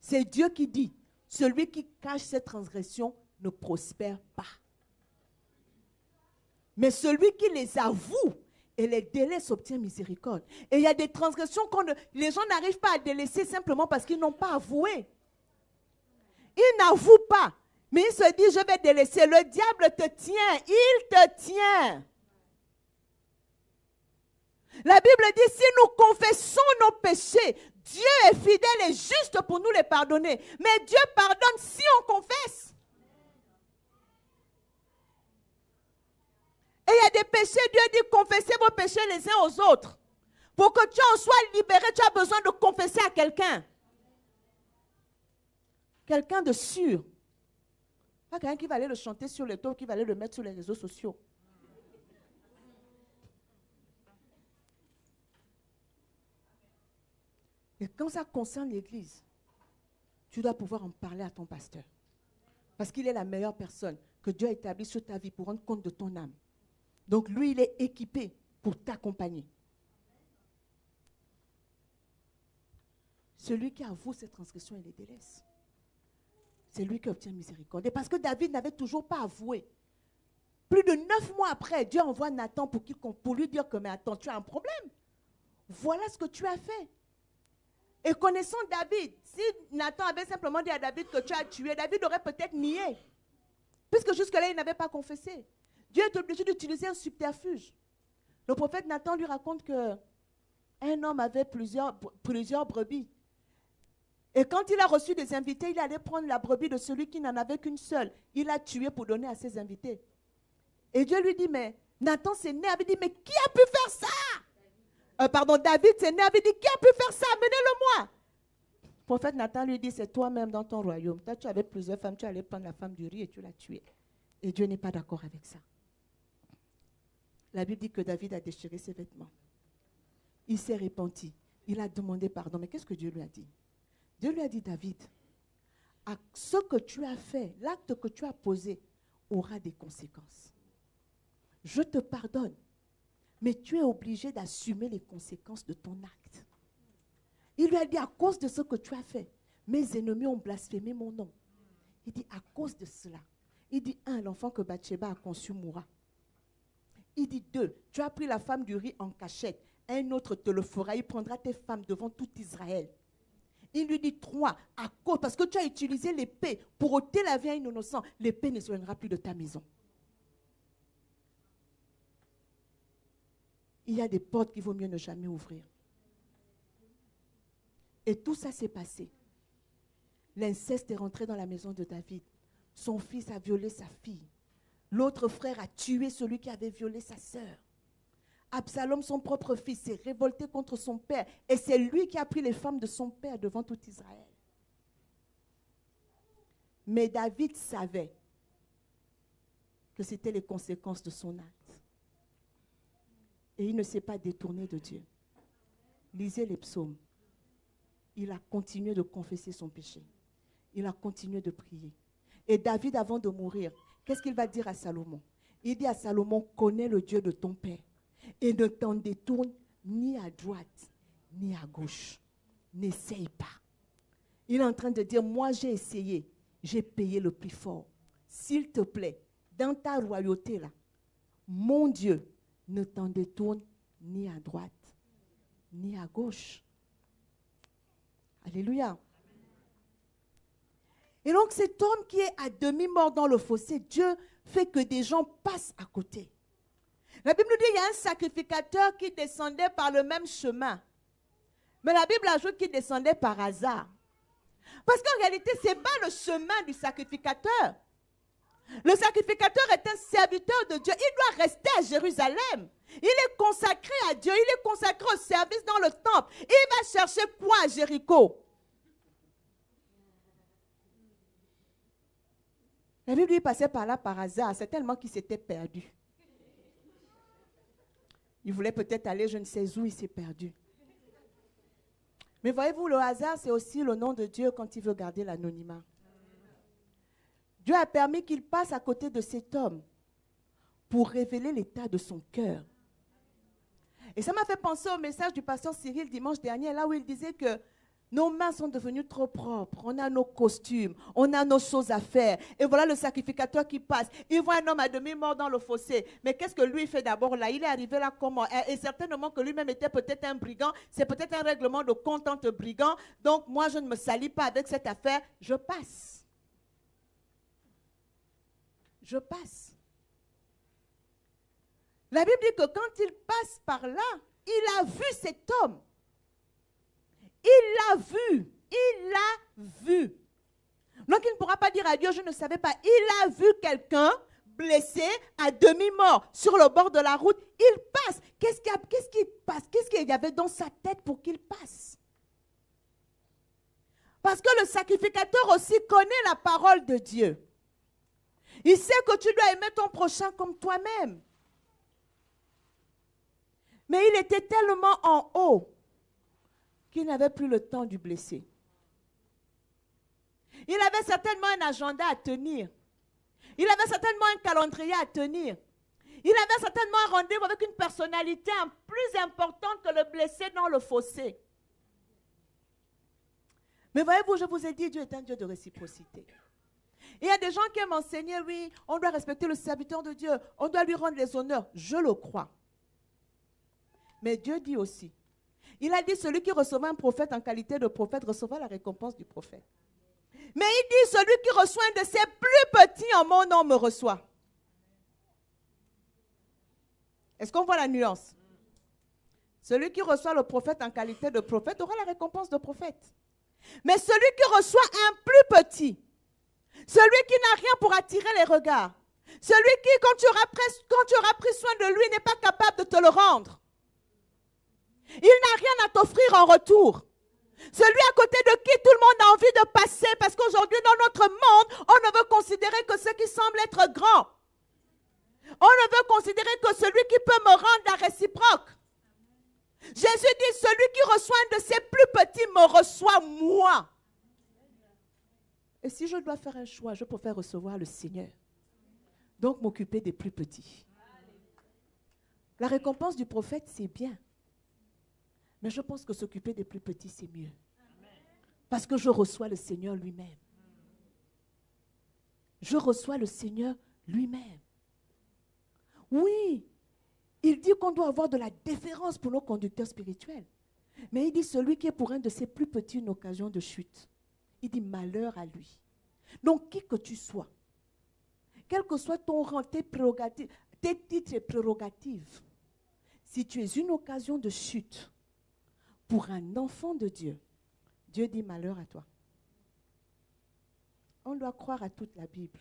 C'est Dieu qui dit, celui qui cache ses transgressions ne prospère pas. Mais celui qui les avoue et les délaisse obtient miséricorde. Et il y a des transgressions les gens n'arrivent pas à délaisser simplement parce qu'ils n'ont pas avoué. Ils n'avouent pas. Mais il se dit, je vais délaisser. Le diable te tient, il te tient. La Bible dit, si nous confessons nos péchés, Dieu est fidèle et juste pour nous les pardonner. Mais Dieu pardonne si on confesse. Et il y a des péchés, Dieu dit, confessez vos péchés les uns aux autres. Pour que tu en sois libéré, tu as besoin de confesser à quelqu'un. Quelqu'un de sûr. Pas quelqu'un qui va aller le chanter sur les toits, qui va aller le mettre sur les réseaux sociaux. Et quand ça concerne l'Église, tu dois pouvoir en parler à ton pasteur. Parce qu'il est la meilleure personne que Dieu a établie sur ta vie pour rendre compte de ton âme. Donc lui, il est équipé pour t'accompagner. Celui qui avoue ses transgressions et les délaisse, c'est lui qui obtient miséricorde. Et parce que David n'avait toujours pas avoué. Plus de 9 mois après, Dieu envoie Nathan pour lui dire que, mais attends, tu as un problème. Voilà ce que tu as fait. Et connaissant David, si Nathan avait simplement dit à David que tu as tué, David aurait peut-être nié. Puisque jusque-là, il n'avait pas confessé. Dieu est obligé d'utiliser un subterfuge. Le prophète Nathan lui raconte qu'un homme avait plusieurs brebis. Et quand il a reçu des invités, il allait prendre la brebis de celui qui n'en avait qu'une seule. Il l'a tué pour donner à ses invités. Et Dieu lui dit, mais Nathan s'est énervé, il dit, mais qui a pu faire ça? David s'est énervé, il dit, qui a pu faire ça? Amenez-le-moi. Le prophète Nathan lui dit, c'est toi-même dans ton royaume. Toi, tu avais plusieurs femmes, tu allais prendre la femme du riz et tu l'as tuée. Et Dieu n'est pas d'accord avec ça. La Bible dit que David a déchiré ses vêtements. Il s'est repenti. Il a demandé pardon. Mais qu'est-ce que Dieu lui a dit? Dieu lui a dit, David, à ce que tu as fait, l'acte que tu as posé aura des conséquences. Je te pardonne, mais tu es obligé d'assumer les conséquences de ton acte. Il lui a dit, à cause de ce que tu as fait, mes ennemis ont blasphémé mon nom. Il dit, à cause de cela. Il dit, 1, l'enfant que Bathsheba a conçu mourra. Il dit, 2, tu as pris la femme du riz en cachette. Un autre te le fera. Il prendra tes femmes devant tout Israël. Il lui dit 3, à cause, parce que tu as utilisé l'épée pour ôter la vie à un innocent, l'épée ne s'éloignera plus de ta maison. Il y a des portes qu'il vaut mieux ne jamais ouvrir. Et tout ça s'est passé. L'inceste est rentré dans la maison de David. Son fils a violé sa fille. L'autre frère a tué celui qui avait violé sa sœur. Absalom, son propre fils, s'est révolté contre son père. Et c'est lui qui a pris les femmes de son père devant tout Israël. Mais David savait que c'était les conséquences de son acte. Et il ne s'est pas détourné de Dieu. Lisez les psaumes. Il a continué de confesser son péché. Il a continué de prier. Et David, avant de mourir, qu'est-ce qu'il va dire à Salomon? Il dit à Salomon, connais le Dieu de ton père. Et ne t'en détourne ni à droite, ni à gauche. N'essaye pas. Il est en train de dire, moi j'ai essayé, j'ai payé le prix fort. S'il te plaît, dans ta royauté là, mon Dieu, ne t'en détourne ni à droite, ni à gauche. Alléluia. Et donc cet homme qui est à demi mort dans le fossé, Dieu fait que des gens passent à côté. La Bible nous dit qu'il y a un sacrificateur qui descendait par le même chemin. Mais la Bible ajoute qu'il descendait par hasard. Parce qu'en réalité, ce n'est pas le chemin du sacrificateur. Le sacrificateur est un serviteur de Dieu. Il doit rester à Jérusalem. Il est consacré à Dieu. Il est consacré au service dans le temple. Il va chercher quoi à Jéricho? La Bible lui passait par là par hasard. C'est tellement qu'il s'était perdu. Il voulait peut-être aller, je ne sais où, il s'est perdu. Mais voyez-vous, le hasard, c'est aussi le nom de Dieu quand il veut garder l'anonymat. Dieu a permis qu'il passe à côté de cet homme pour révéler l'état de son cœur. Et ça m'a fait penser au message du pasteur Cyril dimanche dernier, là où il disait que nos mains sont devenues trop propres. On a nos costumes, on a nos choses à faire. Et voilà le sacrificateur qui passe. Il voit un homme à demi-mort dans le fossé. Mais qu'est-ce que lui fait d'abord là? Il est arrivé là comment? Et certainement que lui-même était peut-être un brigand. C'est peut-être un règlement de compte entre brigands. Donc moi, je ne me salis pas avec cette affaire. Je passe. je passe. La Bible dit que quand il passe par là, il a vu cet homme. Il l'a vu. Il l'a vu. Donc il ne pourra pas dire à Dieu, je ne savais pas. Il a vu quelqu'un blessé, à demi-mort, sur le bord de la route. Il passe. Qu'est-ce qu'il passe? Qu'est-ce qu'il y avait dans sa tête pour qu'il passe? Parce que le sacrificateur aussi connaît la parole de Dieu. Il sait que tu dois aimer ton prochain comme toi-même. Mais il était tellement en haut qu'il n'avait plus le temps du blessé. Il avait certainement un agenda à tenir. Il avait certainement un calendrier à tenir. Il avait certainement un rendez-vous avec une personnalité plus importante que le blessé dans le fossé. Mais voyez-vous, je vous ai dit, Dieu est un Dieu de réciprocité. Il y a des gens qui aiment enseigner, oui, on doit respecter le serviteur de Dieu, on doit lui rendre les honneurs. Je le crois. Mais Dieu dit aussi, il a dit, celui qui recevra un prophète en qualité de prophète recevra la récompense du prophète. Mais il dit, celui qui reçoit un de ses plus petits en mon nom me reçoit. Est-ce qu'on voit la nuance? Celui qui reçoit le prophète en qualité de prophète aura la récompense de prophète. Mais celui qui reçoit un plus petit, celui qui n'a rien pour attirer les regards, celui qui, quand tu auras pris soin de lui, n'est pas capable de te le rendre, il n'a rien à t'offrir en retour. Celui à côté de qui tout le monde a envie de passer, parce qu'aujourd'hui dans notre monde, on ne veut considérer que ceux qui semblent être grands. On ne veut considérer que celui qui peut me rendre la réciproque. Jésus dit, celui qui reçoit un de ses plus petits me reçoit moi. Et si je dois faire un choix, je préfère recevoir le Seigneur. Donc m'occuper des plus petits. La récompense du prophète, c'est bien. Mais je pense que s'occuper des plus petits, c'est mieux. Parce que je reçois le Seigneur lui-même. Je reçois le Seigneur lui-même. Oui, il dit qu'on doit avoir de la déférence pour nos conducteurs spirituels. Mais il dit celui qui est pour un de ses plus petits une occasion de chute. Il dit malheur à lui. Donc qui que tu sois, quel que soit ton rang, tes prérogatives, tes titres et prérogatives, si tu es une occasion de chute pour un enfant de Dieu, Dieu dit malheur à toi. On doit croire à toute la Bible.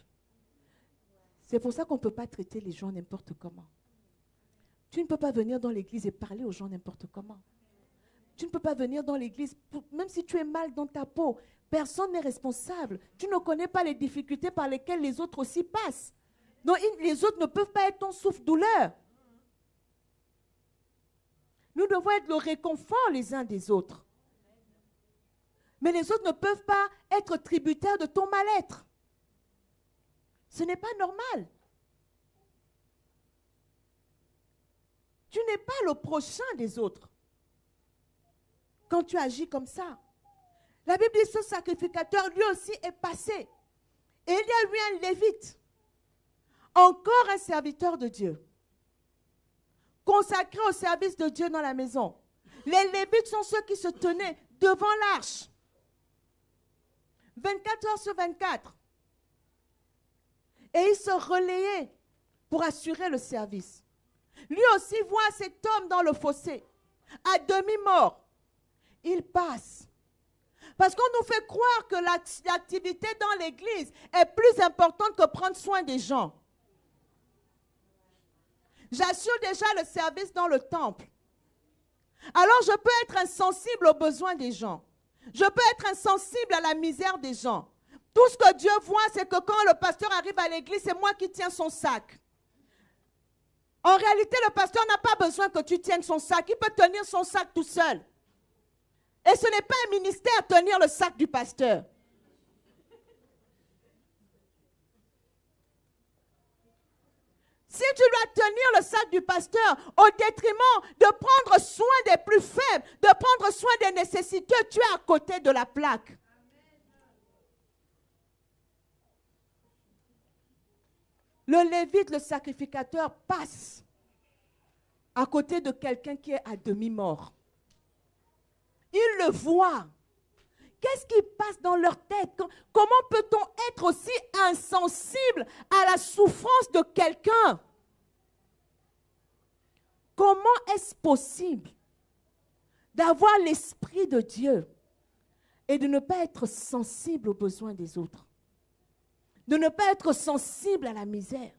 C'est pour ça qu'on ne peut pas traiter les gens n'importe comment. Tu ne peux pas venir dans l'église et parler aux gens n'importe comment. Tu ne peux pas venir dans l'église, même si tu es mal dans ta peau, personne n'est responsable. Tu ne connais pas les difficultés par lesquelles les autres aussi passent. Donc les autres ne peuvent pas être ton souffle-douleur. Nous devons être le réconfort les uns des autres. Mais les autres ne peuvent pas être tributaires de ton mal-être. Ce n'est pas normal. Tu n'es pas le prochain des autres quand tu agis comme ça. La Bible dit que ce sacrificateur, lui aussi, est passé. Et il y a lui un lévite, encore un serviteur de Dieu, consacré au service de Dieu dans la maison. Les lévites sont ceux qui se tenaient devant l'arche, 24 heures sur 24. Et ils se relayaient pour assurer le service. Lui aussi voit cet homme dans le fossé, à demi-mort. Il passe. Parce qu'on nous fait croire que l'activité dans l'église est plus importante que prendre soin des gens. J'assure déjà le service dans le temple. Alors je peux être insensible aux besoins des gens. Je peux être insensible à la misère des gens. Tout ce que Dieu voit, c'est que quand le pasteur arrive à l'église, c'est moi qui tiens son sac. En réalité, le pasteur n'a pas besoin que tu tiennes son sac. Il peut tenir son sac tout seul. Et ce n'est pas un ministère tenir le sac du pasteur. Si tu dois tenir le sac du pasteur au détriment de prendre soin des plus faibles, de prendre soin des nécessiteux, tu es à côté de la plaque. Le lévite, le sacrificateur, passe à côté de quelqu'un qui est à demi-mort. Il le voit. qu'est-ce qui passe dans leur tête? Comment peut-on être aussi insensible à la souffrance de quelqu'un? Comment est-ce possible d'avoir l'Esprit de Dieu et de ne pas être sensible aux besoins des autres? De ne pas être sensible à la misère?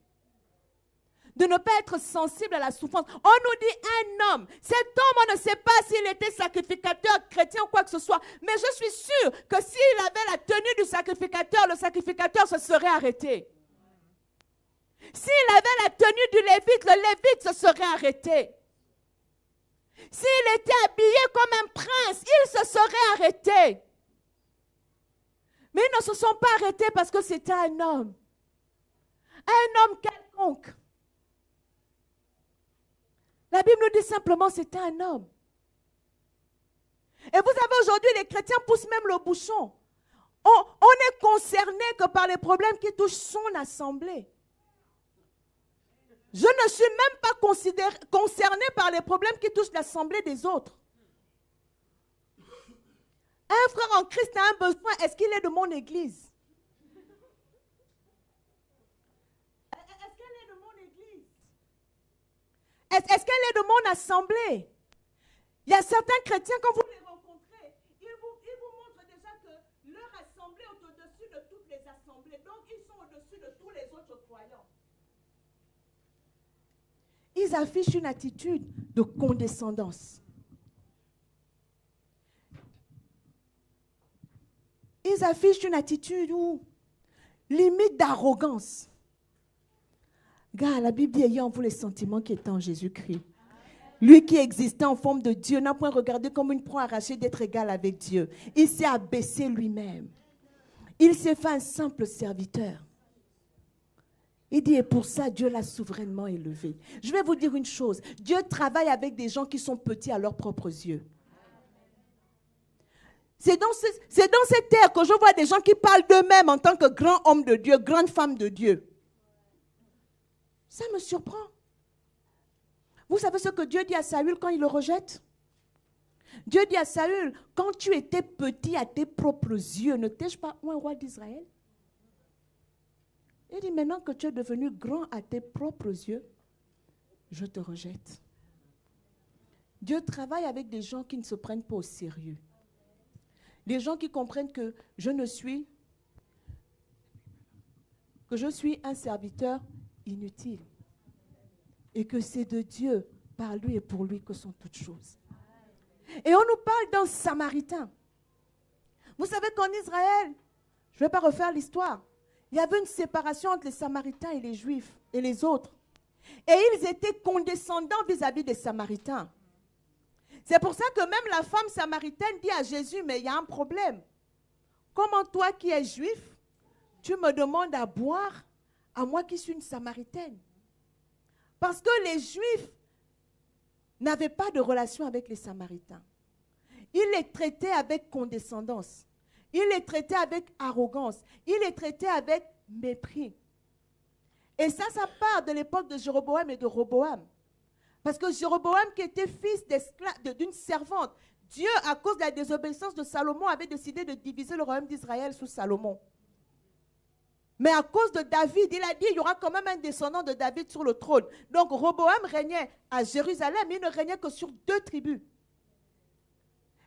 De ne pas être sensible à la souffrance. On nous dit un homme. Cet homme, on ne sait pas s'il était sacrificateur, chrétien ou quoi que ce soit. Mais je suis sûre que s'il avait la tenue du sacrificateur, le sacrificateur se serait arrêté. S'il avait la tenue du lévite, le lévite se serait arrêté. S'il était habillé comme un prince, il se serait arrêté. Mais ils ne se sont pas arrêtés parce que c'était un homme. Un homme quelconque. La Bible nous dit simplement c'était un homme. Et vous savez, aujourd'hui, les chrétiens poussent même le bouchon. On est concerné que par les problèmes qui touchent son assemblée. Je ne suis même pas concerné par les problèmes qui touchent l'assemblée des autres. Un frère en Christ a un besoin, est-ce qu'il est de mon église? Est-ce qu'elle est de mon église? Est-ce qu'elle est de mon assemblée? Il y a certains chrétiens, quand vous les rencontrez, ils vous montrent déjà que leur assemblée est au-dessus de toutes les assemblées. Donc, ils sont au-dessus de tous les autres croyants. Ils affichent une attitude de condescendance. Ils affichent une attitude limite d'arrogance. Gars, la Bible dit, ayant en vous les sentiments qui étaient en Jésus-Christ. Lui qui existait en forme de Dieu n'a point regardé comme une proie arrachée d'être égal avec Dieu. Il s'est abaissé lui-même. Il s'est fait un simple serviteur. Il dit, et pour ça, Dieu l'a souverainement élevé. Je vais vous dire une chose. Dieu travaille avec des gens qui sont petits à leurs propres yeux. C'est dans cette ère que je vois des gens qui parlent d'eux-mêmes en tant que grands hommes de Dieu, grandes femmes de Dieu. Ça me surprend. Vous savez ce que Dieu dit à Saül quand il le rejette? Dieu dit à Saül, quand tu étais petit à tes propres yeux, ne t'ai-je pas un roi d'Israël? Il dit, maintenant que tu es devenu grand à tes propres yeux, je te rejette. Dieu travaille avec des gens qui ne se prennent pas au sérieux. Des gens qui comprennent que je suis un serviteur inutile. Et que c'est de Dieu, par lui et pour lui que sont toutes choses. Et on nous parle d'un Samaritain. Vous savez qu'en Israël, je ne vais pas refaire l'histoire, il y avait une séparation entre les Samaritains et les Juifs et les autres. Et ils étaient condescendants vis-à-vis des Samaritains. C'est pour ça que même la femme samaritaine dit à Jésus, mais il y a un problème. Comment toi qui es juif, tu me demandes à boire à moi qui suis une Samaritaine? Parce que les Juifs n'avaient pas de relation avec les Samaritains. Ils les traitaient avec condescendance. Ils les traitaient avec arrogance. Ils les traitaient avec mépris. Et ça part de l'époque de Jéroboam et de Roboam. Parce que Jéroboam, qui était fils d'une servante, Dieu, à cause de la désobéissance de Salomon, avait décidé de diviser le royaume d'Israël sous Salomon. Mais à cause de David, il a dit qu'il y aura quand même un descendant de David sur le trône. Donc Roboam régnait à Jérusalem, il ne régnait que sur 2 tribus.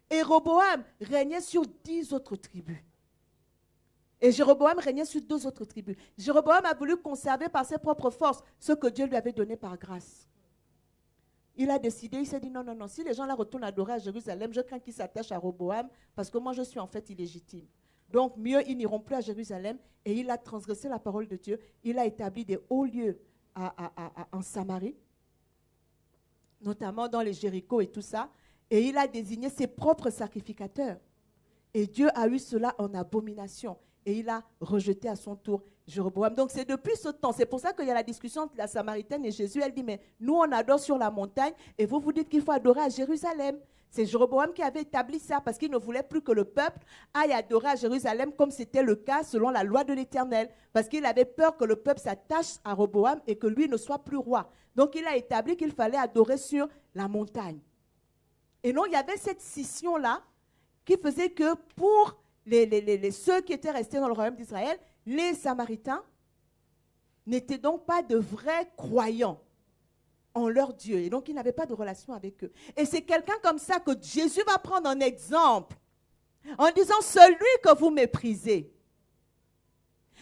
Et Roboam régnait sur 10 autres tribus. Et Jéroboam régnait sur 2 autres tribus. Jéroboam a voulu conserver par ses propres forces ce que Dieu lui avait donné par grâce. Il a décidé, il s'est dit non, si les gens là retournent adorer à Jérusalem, je crains qu'ils s'attachent à Roboam parce que moi je suis en fait illégitime. Donc mieux, ils n'iront plus à Jérusalem et il a transgressé la parole de Dieu. Il a établi des hauts lieux en Samarie, notamment dans les Jéricho et tout ça. Et il a désigné ses propres sacrificateurs. Et Dieu a eu cela en abomination. Et il a rejeté à son tour Jéroboam. Donc c'est depuis ce temps. C'est pour ça qu'il y a la discussion entre la Samaritaine et Jésus. Elle dit, mais nous on adore sur la montagne et vous vous dites qu'il faut adorer à Jérusalem. C'est Jéroboam qui avait établi ça parce qu'il ne voulait plus que le peuple aille adorer à Jérusalem comme c'était le cas selon la loi de l'Éternel. Parce qu'il avait peur que le peuple s'attache à Roboam et que lui ne soit plus roi. Donc il a établi qu'il fallait adorer sur la montagne. Et non, il y avait cette scission-là qui faisait que pour ceux qui étaient restés dans le royaume d'Israël, les Samaritains, n'étaient donc pas de vrais croyants en leur Dieu. Et donc, ils n'avaient pas de relation avec eux. Et c'est quelqu'un comme ça que Jésus va prendre en exemple en disant, celui que vous méprisez,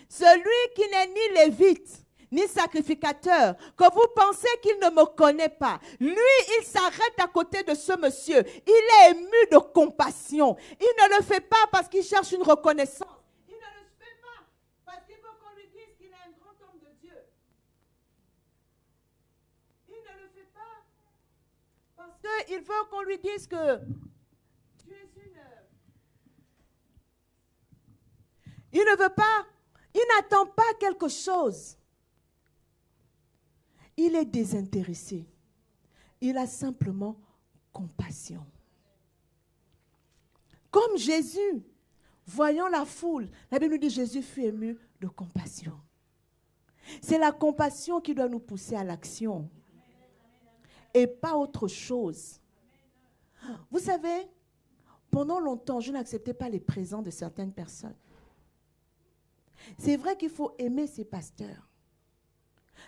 celui qui n'est ni lévite, ni sacrificateur, que vous pensez qu'il ne me connaît pas. Lui, il s'arrête à côté de ce monsieur. Il est ému de compassion. Il ne le fait pas parce qu'il cherche une reconnaissance. Il ne le fait pas parce qu'il veut qu'on lui dise qu'il est un grand homme de Dieu. Il ne le fait pas parce qu'il veut qu'on lui dise que tu es une... Il ne veut pas, il n'attend pas quelque chose. Il est désintéressé. Il a simplement compassion. Comme Jésus, voyant la foule, la Bible nous dit Jésus fut ému de compassion. C'est la compassion qui doit nous pousser à l'action et pas autre chose. Vous savez, pendant longtemps, je n'acceptais pas les présents de certaines personnes. C'est vrai qu'il faut aimer ses pasteurs.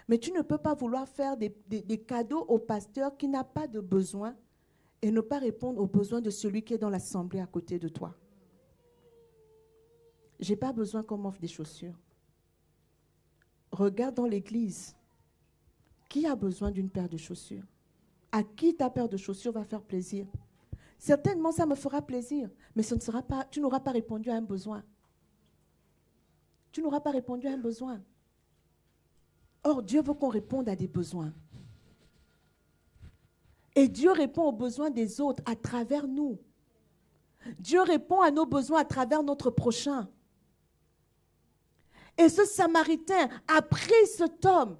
Mais tu ne peux pas vouloir faire des cadeaux au pasteur qui n'a pas de besoin et ne pas répondre aux besoins de celui qui est dans l'assemblée à côté de toi. Je n'ai pas besoin qu'on m'offre des chaussures. Regarde dans l'église. Qui a besoin d'une paire de chaussures? À qui ta paire de chaussures va faire plaisir? Certainement, ça me fera plaisir, mais ce ne sera pas, tu n'auras pas répondu à un besoin. Tu n'auras pas répondu à un besoin. Or, Dieu veut qu'on réponde à des besoins. Et Dieu répond aux besoins des autres à travers nous. Dieu répond à nos besoins à travers notre prochain. Et ce Samaritain a pris cet homme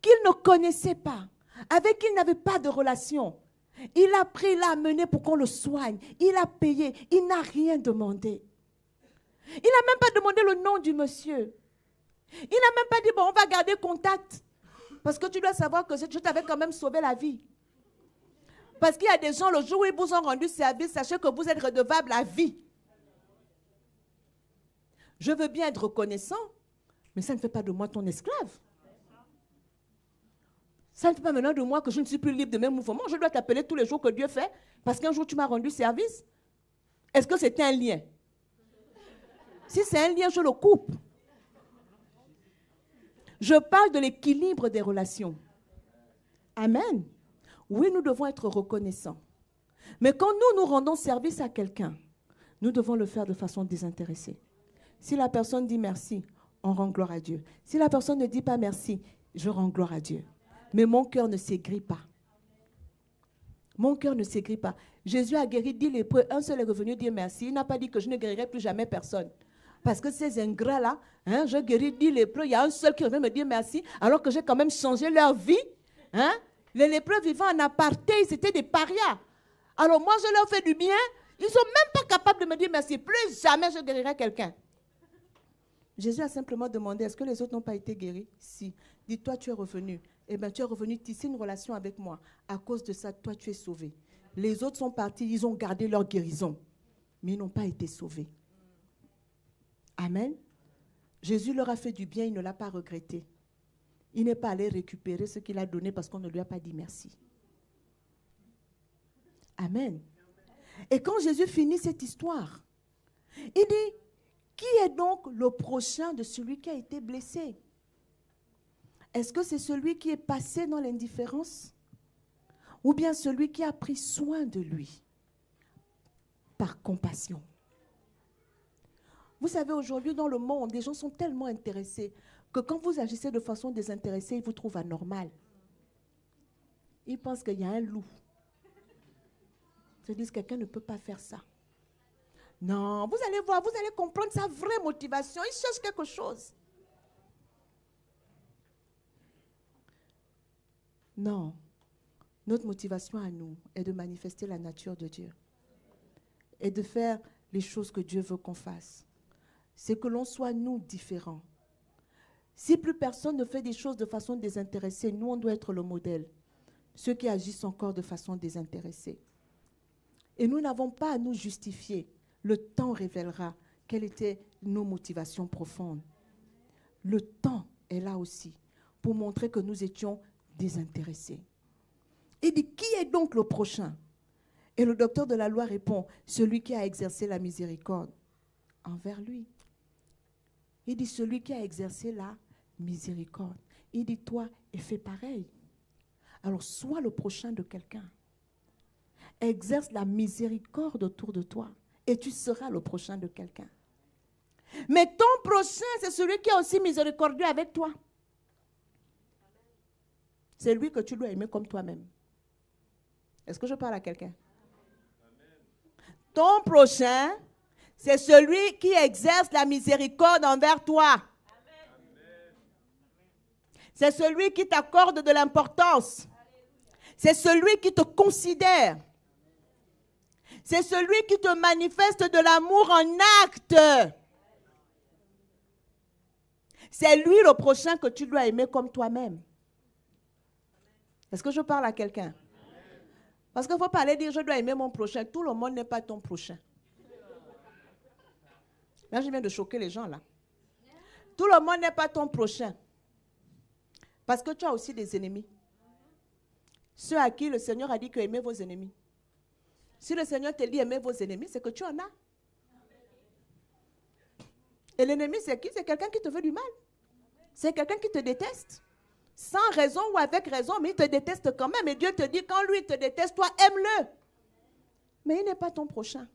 qu'il ne connaissait pas, avec qui il n'avait pas de relation. Il a pris, il l'a amené pour qu'on le soigne. Il a payé, il n'a rien demandé. Il n'a même pas demandé le nom du monsieur. Il n'a même pas dit, bon, on va garder contact. Parce que tu dois savoir que je t'avais quand même sauvé la vie. Parce qu'il y a des gens, le jour où ils vous ont rendu service, sachez que vous êtes redevable à vie. Je veux bien être reconnaissant, mais ça ne fait pas de moi ton esclave. Ça ne fait pas maintenant de moi que je ne suis plus libre de mes mouvements. Je dois t'appeler tous les jours que Dieu fait, parce qu'un jour tu m'as rendu service. Est-ce que c'était un lien? Si c'est un lien, je le coupe. Je parle de l'équilibre des relations. Amen. Oui, nous devons être reconnaissants. Mais quand nous rendons service à quelqu'un, nous devons le faire de façon désintéressée. Si la personne dit merci, on rend gloire à Dieu. Si la personne ne dit pas merci, je rends gloire à Dieu. Mais mon cœur ne s'aigrit pas. Mon cœur ne s'aigrit pas. Jésus a guéri 10 lépreux, un seul est revenu dire merci. Il n'a pas dit que je ne guérirai plus jamais personne. Parce que ces ingrats-là, je guéris 10 lépreux, il y a un seul qui revient me dire merci, alors que j'ai quand même changé leur vie. Les lépreux vivant en aparté, c'était des parias. Alors moi, je leur fais du bien, ils ne sont même pas capables de me dire merci. Plus jamais je guérirai quelqu'un. Jésus a simplement demandé, est-ce que les autres n'ont pas été guéris? Si. Dis-toi, tu es revenu. Eh bien, tu es revenu tisser une relation avec moi. À cause de ça, toi, tu es sauvé. Les autres sont partis, ils ont gardé leur guérison, mais ils n'ont pas été sauvés. Amen. Jésus leur a fait du bien, il ne l'a pas regretté. Il n'est pas allé récupérer ce qu'il a donné parce qu'on ne lui a pas dit merci. Amen. Et quand Jésus finit cette histoire, il dit, qui est donc le prochain de celui qui a été blessé? Est-ce que c'est celui qui est passé dans l'indifférence? Ou bien celui qui a pris soin de lui par compassion? Vous savez, aujourd'hui, dans le monde, les gens sont tellement intéressés que quand vous agissez de façon désintéressée, ils vous trouvent anormal. Ils pensent qu'il y a un loup. Ils se disent que quelqu'un ne peut pas faire ça. Non, vous allez voir, vous allez comprendre sa vraie motivation. Ils cherchent quelque chose. Non, notre motivation à nous est de manifester la nature de Dieu et de faire les choses que Dieu veut qu'on fasse. C'est que l'on soit, nous, différents. Si plus personne ne fait des choses de façon désintéressée, nous, on doit être le modèle. Ceux qui agissent encore de façon désintéressée. Et nous n'avons pas à nous justifier. Le temps révélera quelles étaient nos motivations profondes. Le temps est là aussi pour montrer que nous étions désintéressés. Il dit, qui est donc le prochain? Et le docteur de la loi répond, celui qui a exercé la miséricorde envers lui. Il dit, celui qui a exercé la miséricorde. Il dit, toi, et fais pareil. Alors, sois le prochain de quelqu'un. Exerce la miséricorde autour de toi et tu seras le prochain de quelqu'un. Mais ton prochain, c'est celui qui est aussi miséricordieux avec toi. C'est lui que tu dois aimer comme toi-même. Est-ce que je parle à quelqu'un? Ton prochain, c'est celui qui exerce la miséricorde envers toi. C'est celui qui t'accorde de l'importance. C'est celui qui te considère. C'est celui qui te manifeste de l'amour en acte. C'est lui le prochain que tu dois aimer comme toi-même. Est-ce que je parle à quelqu'un? Parce qu'il ne faut pas aller dire je dois aimer mon prochain. Tout le monde n'est pas ton prochain. Là, je viens de choquer les gens là. Tout le monde n'est pas ton prochain. Parce que tu as aussi des ennemis. Ceux à qui le Seigneur a dit que aimez vos ennemis. Si le Seigneur te dit aimez vos ennemis, c'est que tu en as. Et l'ennemi, c'est qui? C'est quelqu'un qui te veut du mal. C'est quelqu'un qui te déteste. Sans raison ou avec raison, mais il te déteste quand même. Et Dieu te dit, quand lui te déteste, toi, aime-le. Mais il n'est pas ton prochain.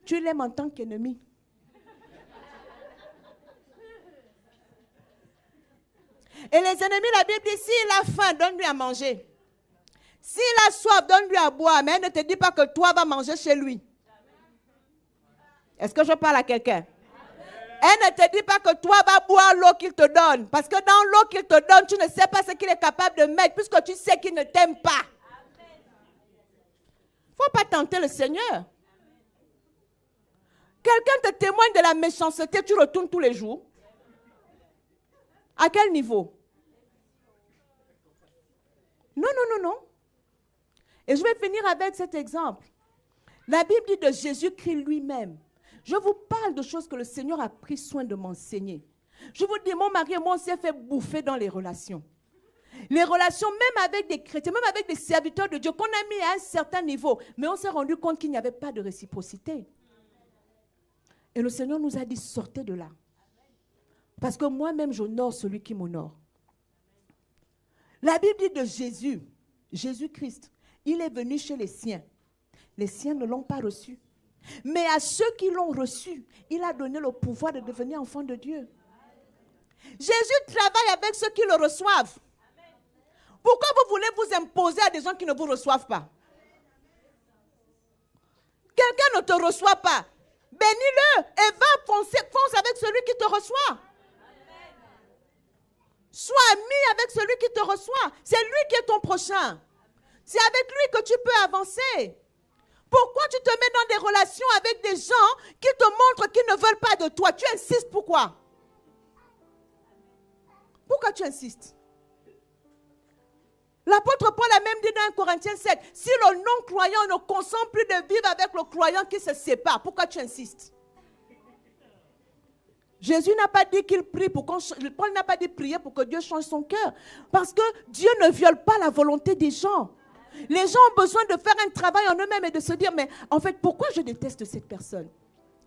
Tu l'aimes en tant qu'ennemi. Et les ennemis, la Bible dit, s'il a faim, donne-lui à manger. S'il a soif, donne-lui à boire. Mais elle ne te dit pas que toi vas manger chez lui. Est-ce que je parle à quelqu'un? Elle ne te dit pas que toi vas boire l'eau qu'il te donne. Parce que dans l'eau qu'il te donne, tu ne sais pas ce qu'il est capable de mettre, puisque tu sais qu'il ne t'aime pas. Il ne faut pas tenter le Seigneur. Quelqu'un te témoigne de la méchanceté, tu retournes tous les jours. À quel niveau? Non, non, non, non. Et je vais finir avec cet exemple. La Bible dit de Jésus-Christ lui-même. Je vous parle de choses que le Seigneur a pris soin de m'enseigner. Je vous dis, mon mari et moi, on s'est fait bouffer dans les relations. Les relations, même avec des chrétiens, même avec des serviteurs de Dieu, qu'on a mis à un certain niveau. Mais on s'est rendu compte qu'il n'y avait pas de réciprocité. Et le Seigneur nous a dit, sortez de là. Parce que moi-même, j'honore celui qui m'honore. La Bible dit de Jésus, Jésus-Christ, il est venu chez les siens. Les siens ne l'ont pas reçu. Mais à ceux qui l'ont reçu, il a donné le pouvoir de devenir enfant de Dieu. Jésus travaille avec ceux qui le reçoivent. Pourquoi vous voulez vous imposer à des gens qui ne vous reçoivent pas? Quelqu'un ne te reçoit pas. Bénis-le et va fonce avec celui qui te reçoit. Sois ami avec celui qui te reçoit. C'est lui qui est ton prochain. C'est avec lui que tu peux avancer. Pourquoi tu te mets dans des relations avec des gens qui te montrent qu'ils ne veulent pas de toi? Tu insistes pourquoi? Pourquoi tu insistes? L'apôtre Paul a même dit dans 1 Corinthiens 7, si le non-croyant ne consent plus de vivre avec le croyant qui se sépare, pourquoi tu insistes? Jésus n'a pas dit qu'il prie pour Paul n'a pas dit prier pour que Dieu change son cœur. Parce que Dieu ne viole pas la volonté des gens. Les gens ont besoin de faire un travail en eux-mêmes et de se dire, mais en fait, pourquoi je déteste cette personne?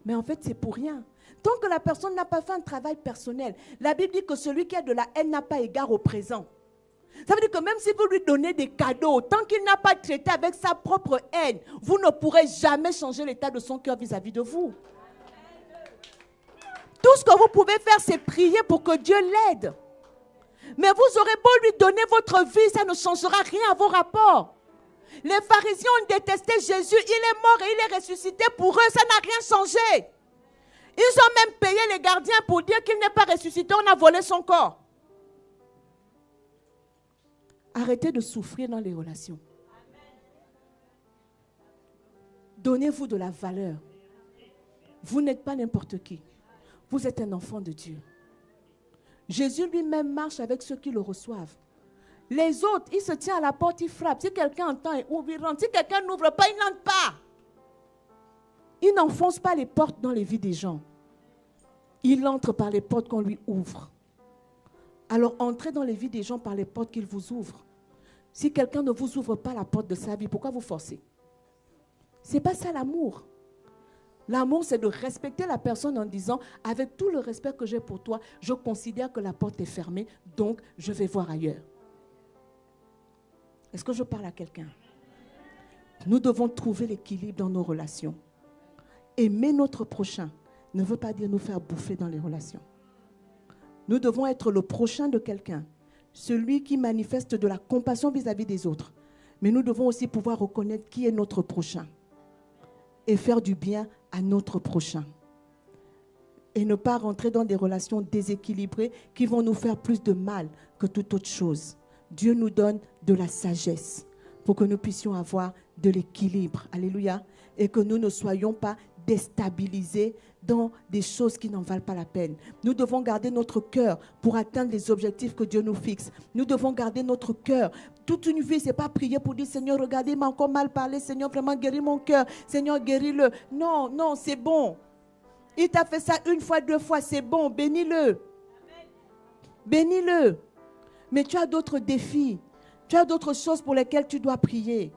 Mais en fait, c'est pour rien. Tant que la personne n'a pas fait un travail personnel, la Bible dit que celui qui a de la haine n'a pas égard au présent. Ça veut dire que même si vous lui donnez des cadeaux, tant qu'il n'a pas traité avec sa propre haine, vous ne pourrez jamais changer l'état de son cœur vis-à-vis de vous. Tout ce que vous pouvez faire, c'est prier pour que Dieu l'aide. Mais vous aurez beau lui donner votre vie, ça ne changera rien à vos rapports. Les pharisiens ont détesté Jésus, il est mort et il est ressuscité. Pour eux, ça n'a rien changé. Ils ont même payé les gardiens pour dire qu'il n'est pas ressuscité, on a volé son corps. Arrêtez de souffrir dans les relations. Donnez-vous de la valeur. Vous n'êtes pas n'importe qui. Vous êtes un enfant de Dieu. Jésus lui-même marche avec ceux qui le reçoivent. Les autres, il se tient à la porte, il frappe. Si quelqu'un entend et ouvre, il rentre. Si quelqu'un n'ouvre pas, il n'entre pas. Il n'enfonce pas les portes dans les vies des gens. Il entre par les portes qu'on lui ouvre. Alors entrez dans les vies des gens par les portes qu'il vous ouvre. Si quelqu'un ne vous ouvre pas la porte de sa vie, pourquoi vous forcez? Ce n'est pas ça l'amour. L'amour, c'est de respecter la personne en disant, avec tout le respect que j'ai pour toi, je considère que la porte est fermée, donc je vais voir ailleurs. Est-ce que je parle à quelqu'un? Nous devons trouver l'équilibre dans nos relations. Aimer notre prochain ne veut pas dire nous faire bouffer dans les relations. Nous devons être le prochain de quelqu'un, celui qui manifeste de la compassion vis-à-vis des autres. Mais nous devons aussi pouvoir reconnaître qui est notre prochain et faire du bien à notre prochain. Et ne pas rentrer dans des relations déséquilibrées qui vont nous faire plus de mal que toute autre chose. Dieu nous donne de la sagesse pour que nous puissions avoir de l'équilibre. Alléluia. Et que nous ne soyons pas déstabilisés dans des choses qui n'en valent pas la peine. Nous devons garder notre cœur pour atteindre les objectifs que Dieu nous fixe. Nous devons garder notre cœur. Toute une vie, ce n'est pas prier pour dire, Seigneur, regardez, il m'a encore mal parlé. Seigneur, vraiment, guéris mon cœur. Seigneur, guéris-le. Non, non, c'est bon. Il t'a fait ça une fois, deux fois, c'est bon. Bénis-le. Bénis-le. Mais tu as d'autres défis. Tu as d'autres choses pour lesquelles tu dois prier.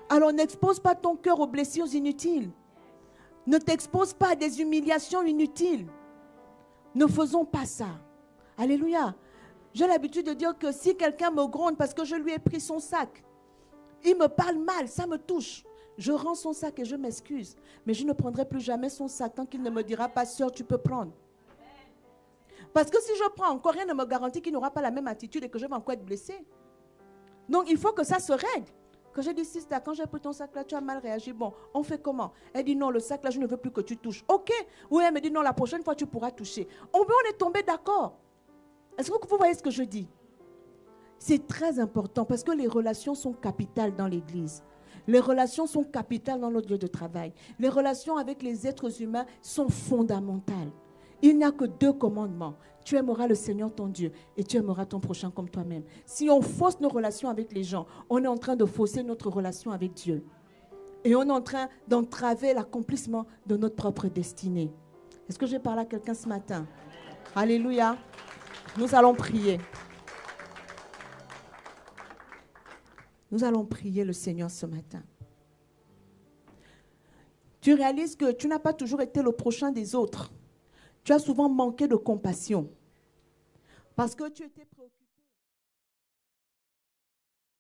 Alors n'expose pas ton cœur aux blessures inutiles. Ne t'expose pas à des humiliations inutiles. Ne faisons pas ça. Alléluia. J'ai l'habitude de dire que si quelqu'un me gronde parce que je lui ai pris son sac, il me parle mal, ça me touche. Je rends son sac et je m'excuse. Mais je ne prendrai plus jamais son sac tant qu'il ne me dira pas, sœur, tu peux prendre. Parce que si je prends encore, rien ne me garantit qu'il n'aura pas la même attitude et que je vais encore être blessé. Donc il faut que ça se règle. Quand j'ai dit, sister, quand j'ai pris ton sac là, tu as mal réagi. Bon, on fait comment? Elle dit, non, le sac là, je ne veux plus que tu touches. Ok. Oui, elle me dit, non, la prochaine fois, tu pourras toucher. On est tombé d'accord. Est-ce que vous voyez ce que je dis? C'est très important parce que les relations sont capitales dans l'Église. Les relations sont capitales dans notre lieu de travail. Les relations avec les êtres humains sont fondamentales. Il n'y a que 2 commandements. Tu aimeras le Seigneur ton Dieu et tu aimeras ton prochain comme toi-même. Si on fausse nos relations avec les gens, on est en train de fausser notre relation avec Dieu. Et on est en train d'entraver l'accomplissement de notre propre destinée. Est-ce que je parle à quelqu'un ce matin? Alléluia. Nous allons prier. Nous allons prier le Seigneur ce matin. Tu réalises que tu n'as pas toujours été le prochain des autres. Tu as souvent manqué de compassion parce que tu étais préoccupé.